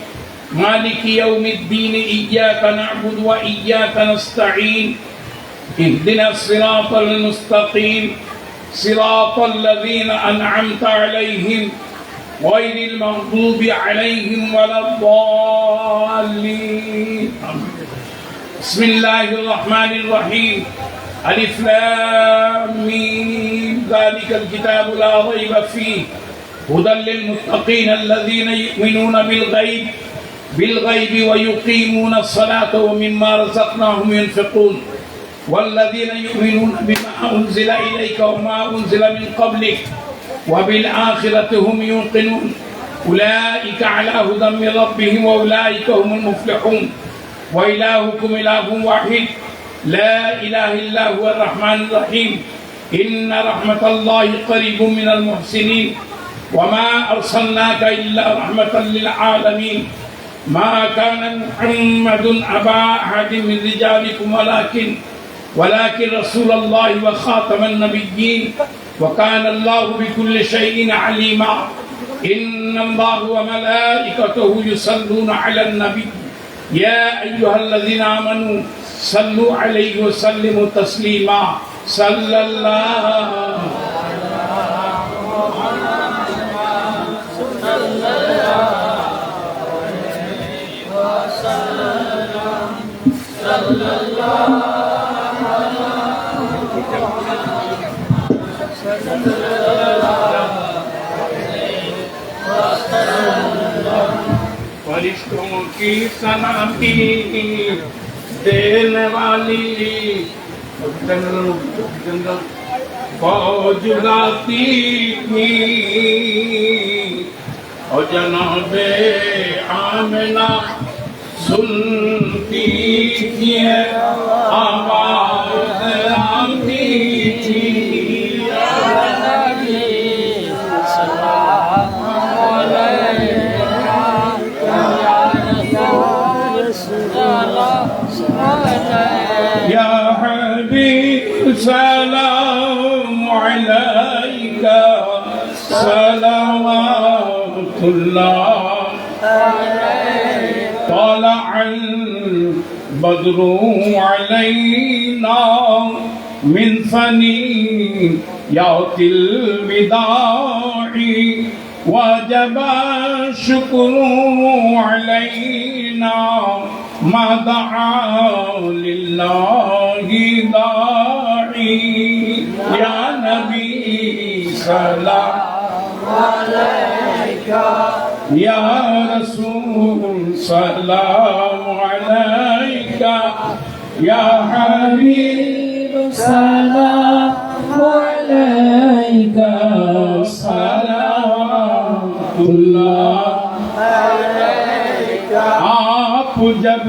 مالك يوم الدين إياك نعبد وإياك نستعين اهدنا الصراط المستقيم صراط الذين أنعمت عليهم غير المغضوب عليهم ولا الضالين بسم الله الرحمن الرحيم ألف لام ميم ذلك الكتاب لا ريب فيه هدى للمتقين الذين يؤمنون بالغيب ويقيمون الصلاة ومما رزقناهم ينفقون والذين يؤمنون بما أنزل إليك وما أنزل من قبلك وبالآخرة هم يوقنون أولئك على هدى من ربهم وأولئك هم المفلحون وإلهكم إله واحد لا إله إلا هو الرحمن الرحيم إن رحمة الله قريب من المحسنين وما أرسلناك إلا رحمة للعالمين ما كان محمد أبا أحد من رجالكم ولكن رسول الله وخاتم النبيين وكان الله بكل شيء عليما إن الله وملائكته يصلون على النبي يا أيها الذين آمنوا صلوا عليه وسلموا تسليما صلى الله फरिश्तों की सलामी देने वाली फौज गाती थी और जनाबे आमिना सुनती थी आवाज आती थी या हबीब सलाम अलैका सलावतुल्लाह तलअल बद्रु अलैना मिन सनियातिल विदाई वजब शुक्रु अलैना मा दआ लिल्लाहि दाई या नबी सलाम अलैका या रसूल रसूल सलाम अलैका या हबीब सलाम अलैका सलावतुल्लाह अलैका। आप जब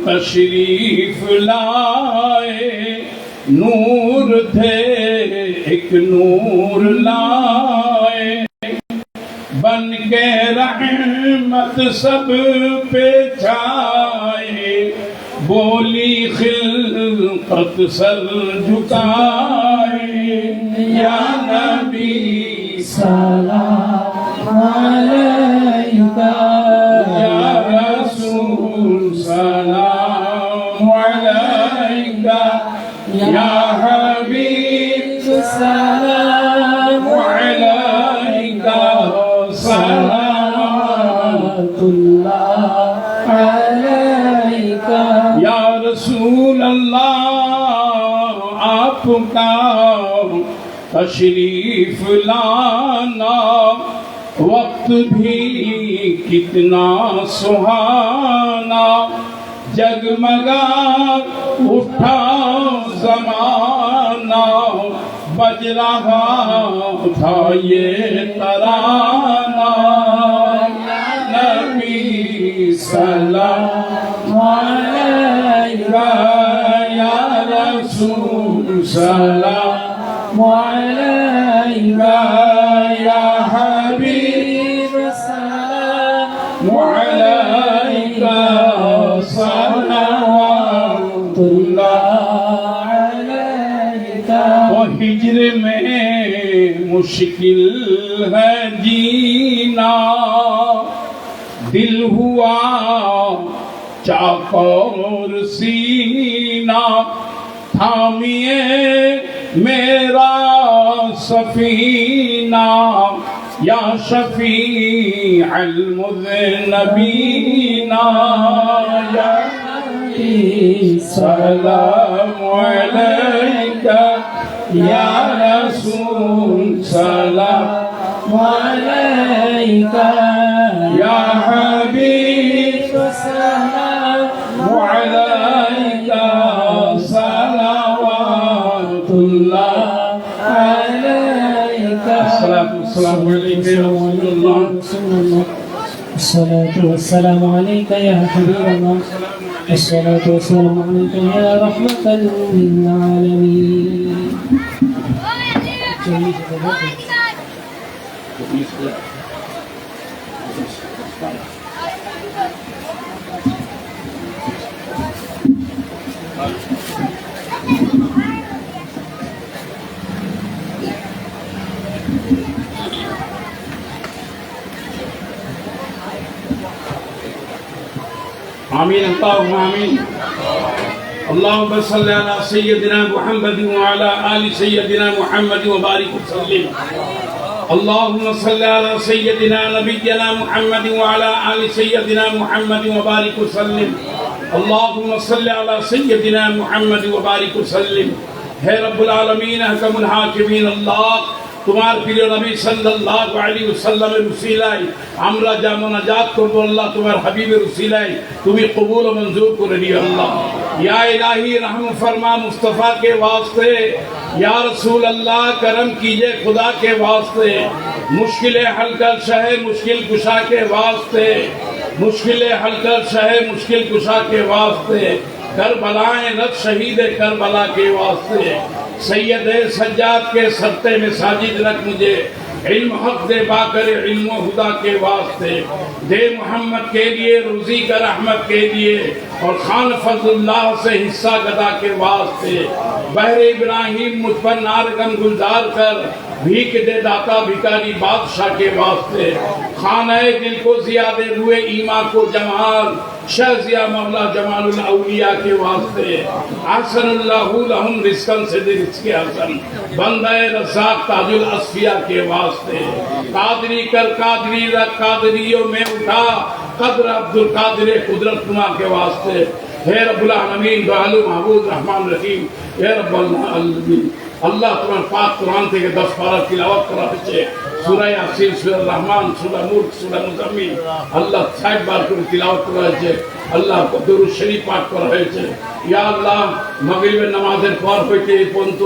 तशरीफ लाए नूर थे एक नूर लाए, बन के रहमत सब पे छाए, बोली खिलकत सर झुकाए, या नबी सलाम अलैका या रसूल सलाम अलैका या हबीब सलाम अलैका सलावतुल्लाह अलैका। या रसूल अल्लाह आपका तशरीफ लाना वक्त भी कितना सुहाना, जगमगा उठा ज़माना, बज रहा था ये तराना, नबी सलाम अलैका या रसूल सलाम अलैका या हबीब सलाम अलैका सलावतुल्लाह अलैका। वो हिज्र में मुश्किल है जीना, दिल हुआ चाकोर सीना, थामिए मेरा सफीना, या शफी अल मुज़नबीना, या सलाम अलैका या रसूल सलाम अलैका या हबीब सलाम अलैका सलावतुल्लाह अलैका। अस्सलामु अलैका या रसूलल्लाह। الصلاة والسلام عليك يا حبيب الله، الصلاة والسلام عليك يا رحمة للعالمين. आमीन अल्लाहुम्मा आमीन। अल्लाहुम्मा सल्लि अला सय्यदिना मुहम्मद व अला आलि सय्यदिना मुहम्मद व बारिक वसल्लिम। अल्लाहुम्मा सल्लि अला सय्यदिना नबिय्यिना मुहम्मद व अला आलि सय्यदिना मुहम्मद व बारिक वसल्लिम। अल्लाहुम्मा सल्लि अला सय्यदिना मुहम्मद व बारिक वसल्लिम। हे रब्बुल आलमीन अहकमुल हाकिमीन, अल्लाह তোমার প্রিয় নবী সাল্লাল্লাহু আলাইহি ওয়াসাল্লামের উসিলায় আমরা যা মুনাজাত করব আল্লাহ তোমার হাবিবের উসিলায় তুমি কবুল ও মঞ্জুর করে নিও আল্লাহ। या इलाही रहम फरमा मुस्तफ़ा के वास्ते, या रसूल अल्लाह करम कीजिए खुदा के वास्ते, मुश्किल हल कर शहे मुश्किल कुशा के वास्ते, मुश्किल हल कर शहे मुश्किल कुशा के वास्ते, करबलाएं रत शहीद करबला के वास्ते, सैयद सज्जाद के सत्ते में साजिद रख मुझे, इल्म हक दे बाकर इल्म हुदा के वास्ते, दे मोहम्मद के लिए रोजी का रहमत के लिए और खान फजलुल्लाह से हिस्सा गदा के वास्ते, बहरे इब्राहिम मुझ पर नारगम गुलजार कर भीख दे दाता भिकारी बादशाह के वास्ते, खाना दिल को जियादे हुए ईमा को जमाल शहजिया मौला जमालुल औलिया के वास्ते, आसनुल्लाहु लहुम रिज़्क़न से रिज़्क़ हसन, बंदे रज़्ज़ाक़ ताजुल अस्फिया के वास्ते, कादरी कर कादरी रख कादरियों में उठा कद्र अब्दुल कादिर कुदरत नुमा के वास्ते, हे रब्बुल आलमीन दयालु महबूब रहमान रहीम, हे रब्बुल आलमीन अल्लाह तुम्हारे पाक कुरान থেকে 10 পারা তিলাওয়াত করা হচ্ছে। সূরা ইয়াসিন, সূরা রহমান, সূরা মুলক, সূরা মুজাম্মিল আল্লাহ 60 বার করে তিলাওয়াত করা হয়েছে। আল্লাহ দরুদ শরীফ পাঠ করা হয়েছে। ইয়া আল্লাহ, মাগরিবের নামাজের পর হইতে এই পর্যন্ত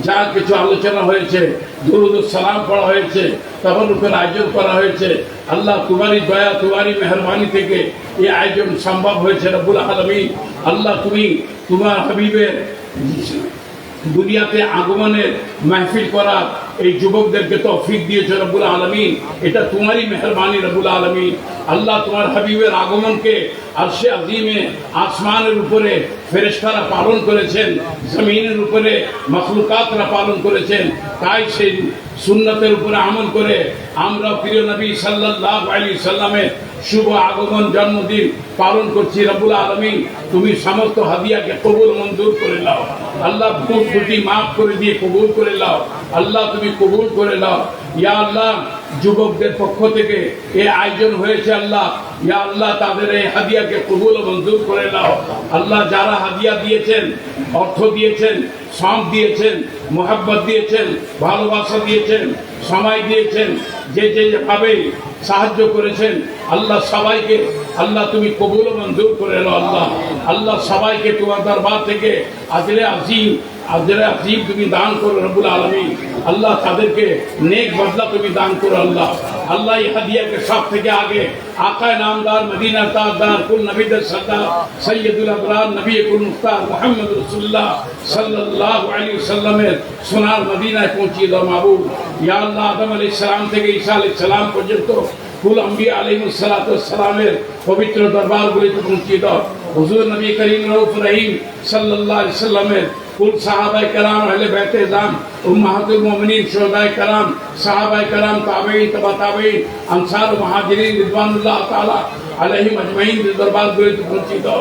যা কিছু আলোচনা হয়েছে, দুরূদ ও সালাম পড়া হয়েছে, তাবারুকের আয়োজন করা হয়েছে, আল্লাহ তোমারই দয়া, তোমারই মেহরবানি থেকে এই আয়োজন সম্ভব হয়েছে রব্বুল আলামিন। আল্লাহ তুমি তোমার হাবিবের দুনিয়াতে আগমনের মাহফিল করার এই যুবকদেরকে তৌফিক দিয়েছে রব্বুল আলামিন। এটা তোমারই মেহরবানি রব্বুল আলামিন। আল্লাহ তোমার হাবিবের আগমনকে আরশে আজিমে আসমানের উপরে ফেরেশতারা পালন করেছেন, জমিনের উপরে মাখলুকাতরা পালন করেছেন। তাই সেই সুন্নতের উপরে আমল করে আমরা প্রিয় নবী সাল্লাল্লাহু আলাইহি সাল্লামের শুভ আগমন জন্মদিন পালন করছি রব্বুল আলামিন। তুমি সমস্ত হাদিয়াকে কবুল মঞ্জুর করে নাও আল্লাহ, ভুল ত্রুটি মাফ করে দিয়ে কবুল করে নাও আল্লাহ, তুমি কবুল করে নাও। ইয়া আল্লাহ, যুবকদের পক্ষ থেকে এই আয়োজন হয়েছে আল্লাহ, ইয়া আল্লাহ তাদের এই হাদিয়াকে কবুল মঞ্জুর করে নাও আল্লাহ। যারা হাদিয়া দিয়েছেন, অর্থ দিয়েছেন, শ্রম দিয়েছেন, মোহাব্বত দিয়েছেন, ভালোবাসা দিয়েছেন, সময় দিয়েছেন, যে যেভাবে সাহায্য করেছেন আল্লাহ, সবাইকে আল্লাহ তুমি কবুল মঞ্জুর করে নাও আল্লাহ। আল্লাহ সবাইকে তোমার দরবার থেকে আজরে আজিম তুমি দান করো রব্বুল আলামিন। আল্লাহ তাদেরকে নেক বদলা তুমি দান করো আল্লাহ। আল্লাহ এই হাদিয়াকে সব থেকে আগে আকায়ে নামদার, মদিনার তাজদার, কুল নবীদের সরদার, সৈয়দুল আবরার, নবী কুল মুখতার মুহাম্মদ রাসূলুল্লাহ সাল্লাল্লাহু আলাইহি ওয়াসাল্লামের সোনার মদিনায় পৌঁছিয়ে দাও মাবুদ। ইয়া আল্লাহ, আদম আলাইহিস সালাম থেকে ঈসা আলাইহিস সালাম পর্যন্ত কুল আম্বিয়া আলাইহিস সালাতু ওয়াস সালামের পবিত্র দরবারগুলিতে পৌঁছিয়ে দাও। হুজুর নবী করিম রউফ রহিম সাল্লাল্লাহু আলাইহি ওয়াসাল্লামের कुल सहाबाए कराम, अहले बैत इज़ाम, उम्महातुल मोमिनीन, शुहदाए कराम, सहाबाए कराम, ताबईन, तबा ताबईन, अंसार व मुहाजिरीन रिज़वानुल्लाह ताला अलैहिम अजमईन के दरबार गुले तो पहुंची दो।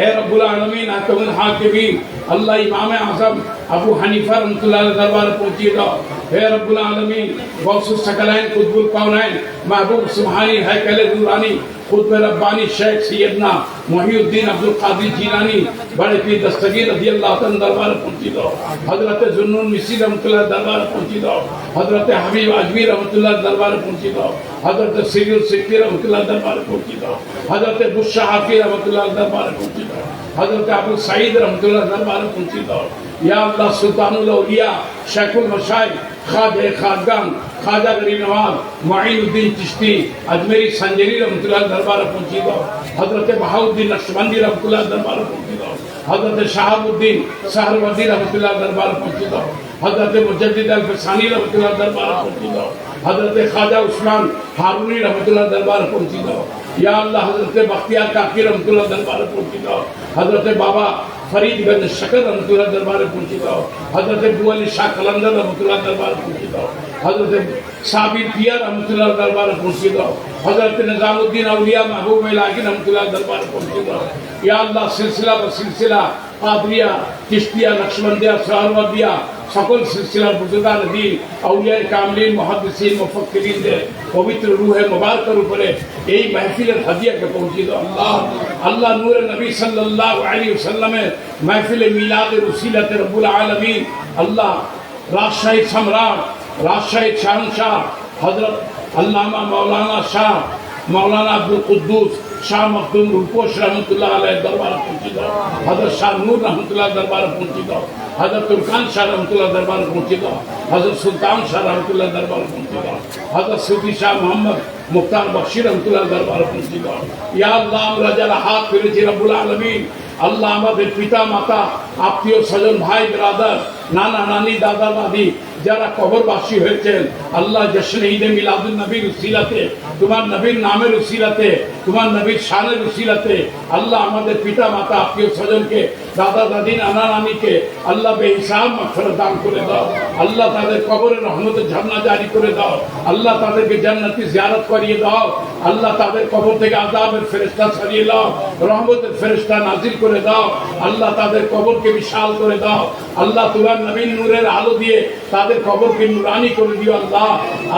ए रब्बुल आलमीन अहकमुल हाकिमीन अल्लाह इमाम आज़म अबू हनीफा रहमतुल्लाह अलैह दरबार पहुंची दो। हे रब्बुल आलमीन गौसुस सकलैन, कुतुबुल कौनैन, महबूब सुब्हानी, हैकल नूरानी, खुद रब्बानी शेख सैयदना मुहीउद्दीन अब्दुल कादिर जीलानी, बड़े पीर दस्तगीर रज़ियल्लाहु तआला दरबार पहुंची दो। हजरत जुन्नुन मिस्री रहमतुल्लाह दरबार पहुंची दो। हजरत हबीब अजमी रहमतुल्लाह दरबार पहुंची दो। हजरत सिरील सिद्दीक़ रहमतुल्लाह दरबार पहुंची दो। हजरत बुश्रा हाफी रहमतुल्लाह दरबार पहुंची दो। हजरत अबू सईद रहमतुल्लाह दरबार पहुंची दो। या अल्लाह सुल्तानुल औलिया, शेखुल मशाइख, ख्वाजा खादगान, ख्वाजा गरीब नवाज, मुईनुद्दीन चिश्ती, अजमेरी संजरी रहमतुल्लाह दरबार पहुंची दो। हजरत बहाउद्दीन नक्शबंदी रहमतुल्लाह दरबार पहुंची दो। हजरत शहाबुद्दीन सहरवर्दी रहमतुल्लाह दरबार पहुंची दो। हजरत मुजद्दिद अल-फसानी रहमतुल्लाह दरबार पहुंची दो। हजरत ख्वाजा उस्मान हारूनी रहमतुल्लाह दरबार पहुंची दो। या अल्लाह हजरत बख्तियार काकी रहमतुल्लाह दरबार पहुंची दो। हजरत बाबा फरीदगंज शकर रहमतुल्लाह दरबार पहुंची दो। हजरत बू अली शाह कलंदर रहमतुल्लाह दरबार पहुंची दो। हजरत साबिर पिया रहमतुल्लाह दरबार पहुंची दो। हजरत निजामुद्दीन औलिया महबूब इलाही रहमतुल्लाह दरबार पहुंची दो। या अल्लाह सिलसिला व सिलसिला कादरिया, चिश्तिया, नक्शबंदिया, सहरवर्दिया, সকল সিলসিলার বুজুর্গান দ্বীন, আউলিয়া কামলিন, মুহাদ্দিসিন, মুফাক্কিরিনদের পবিত্র রূহে মুবারকের উপরে এই মাহফিলের হাদিয়াকে পৌঁছে দাও আল্লাহ। আল্লাহ নূরে নবী সাল্লাল্লাহু আলাইহি ওয়াসাল্লামের মাহফিলে মিলাদের উসিলাতে রব্বুল আলামিন আল্লাহ রাজশাহী সম্রাট, রাজশাহী শাহনশাহ হযরত আল্লামা মাওলানা শাহ मौलाना अब्दुल कुद्दूस शाह मखदूम रूपोश रहमतुल्लाह अलैह दरबार पहुंची दो। हजरत शाह नूर रहमतुल्लाह दरबार पहुंची दो। हजरत तुर्कान शाह रहमतुल्लाह दरबार पहुंची दो। हजरत सुल्तान शाह रहमतुल्लाह दरबार पहुंची दो। हजरत सूफी शाह मोहम्मद मुख्तार बख्शी रहमतुल्लाह दरबार पहुंची दो। या अल्लाह আমরা যারা হাত তুলেছি রব্বুল আলামিন আল্লাহ, আমাদের পিতা মাতা, আত্মীয় স্বজন, ভাই ব্রাদার, নানা নানি, দাদা দাদি যারা কবরবাসী হয়েছেন আল্লাহ, জশ্নে ঈদে মিলাদুন নবীর উসিলাতে, তোমার নবীর নামের উসিলাতে, তোমার নবীর শানের উসিলাতে আল্লাহ আমাদের পিতা মাতা, আত্মীয় স্বজনকে, দাদা দাদি, নানা নানিকে আল্লাহ বেহিসাব মাগফিরাত দান করে দাও আল্লাহ। তাদের কবরে রহমতের ঝর্ণা জারি করে দাও আল্লাহ। তাদেরকে জান্নাতি জিয়ারত করিয়ে দাও আল্লাহ। তাদের কবর থেকে আযাবের ফেরেশতা সরিয়ে দাও, রহমতের ফেরেশতা নাজিল করে দাও আল্লাহ। তাদের কবরকে বিশাল করে দাও আল্লাহ। তোমার নবীর নূরের আলো দিয়ে তাদের কবরকে নুরানি করে দিও আল্লাহ।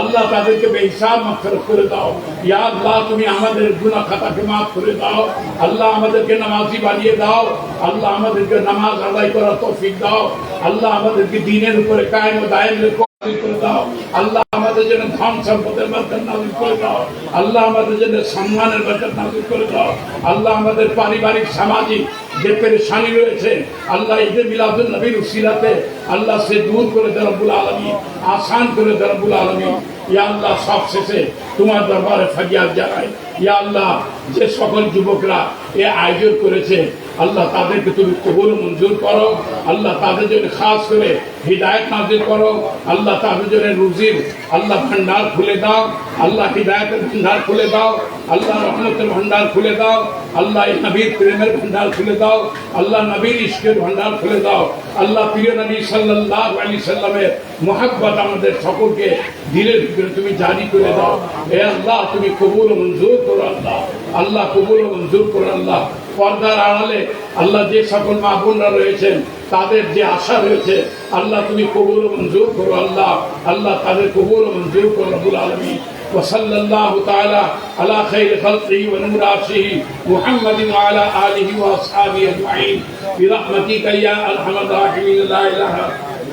আল্লাহ তাদেরকে বেহিসাব মাগফিরাত করে দাও ইয়া আল্লাহ। তুমি আমাদের গুনাহ খাতাকে মাফ করে দাও আল্লাহ। আমাদেরকে নামাজি বানিয়ে দাও আল্লাহ। আমাদেরকে নামাজ আদায় করার তৌফিক দাও আল্লাহ। আমাদেরকে দ্বীনের উপরে কায়েম ও দায়েম রেখো। করে দাও আল্লাহ, আমাদের জন্য ধন সম্পদের বরকত নাযিল করে দাও আল্লাহ, আমাদের জন্য সম্মানের বরকত নাযিল করে দাও আল্লাহ, আমাদের পারিবারিক সামাজিক যে পেরেশানি রয়েছে আল্লাহ ঈদে মিলাদুন নবীর উসিলাতে আল্লাহ সে দূর করে দে রব্বুল আলামিন, আসান করে দে রব্বুল আলামিন। ইয়া আল্লাহ, সব শেষে তোমার দরবারে ফরিয়াদ জানাই, ইয়া আল্লাহ, যে সকল যুবকরা এ আয়োজন করেছে আল্লাহ তাদেরকে তুমি কবুল মঞ্জুর করো আল্লাহ, তাদের জন্য খাস করে হিদায়ত নাযিল করো আল্লাহ, তাদের জন্য রুজির আল্লাহ ভান্ডার খুলে দাও আল্লাহ, হিদায়তের ভান্ডার খুলে দাও আল্লাহ, রহমতের ভান্ডার খুলে দাও আল্লাহ, এই নবীর প্রেমের ভান্ডার খুলে দাও আল্লাহ, নবীর ইশকের ভান্ডার খুলে দাও আল্লাহ, প্রিয় নবী সাল্লাল্লাহু আলাইহি সাল্লামের মহব্বত আমাদের সকলকে দিলের ভিতরে তুমি জারি করে দাও। হে আল্লাহ, তুমি কবুল মঞ্জুর করো আল্লাহ, আল্লাহ কবুল মঞ্জুর করো আল্লাহ। পর্দার আড়ালে আল্লাহ যে সকল মা বোনরা রয়েছেন তাদের যে আশা রয়েছে আল্লাহ তুমি কবুল মঞ্জুর করো আল্লাহ, আল্লাহ তাদের কবুল মঞ্জুর করো রব্বুল আলামিন। وصلى الله تعالى على خير خلقه ونور عرشه محمد وعلى آله وأصحابه أجمعين برحمتك يا أرحم الراحمين لا إله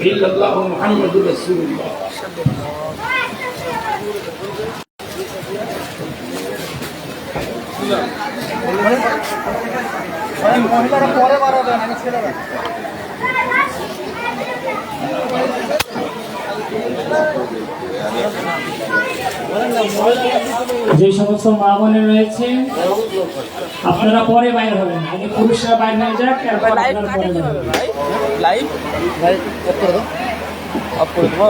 إلا الله محمد رسول الله. পরে বাড়াবেন, আমি ছেড়ে যে সমস্ত মা বোনে রয়েছে আপনারা পরে বাইরে হবেন, আগে পুরুষরা বাইরে হয়ে যাক, এরপর আপনারা পরে বাইরে হবেন। লাইভ অফ করে দাও, অফ করে দেবো।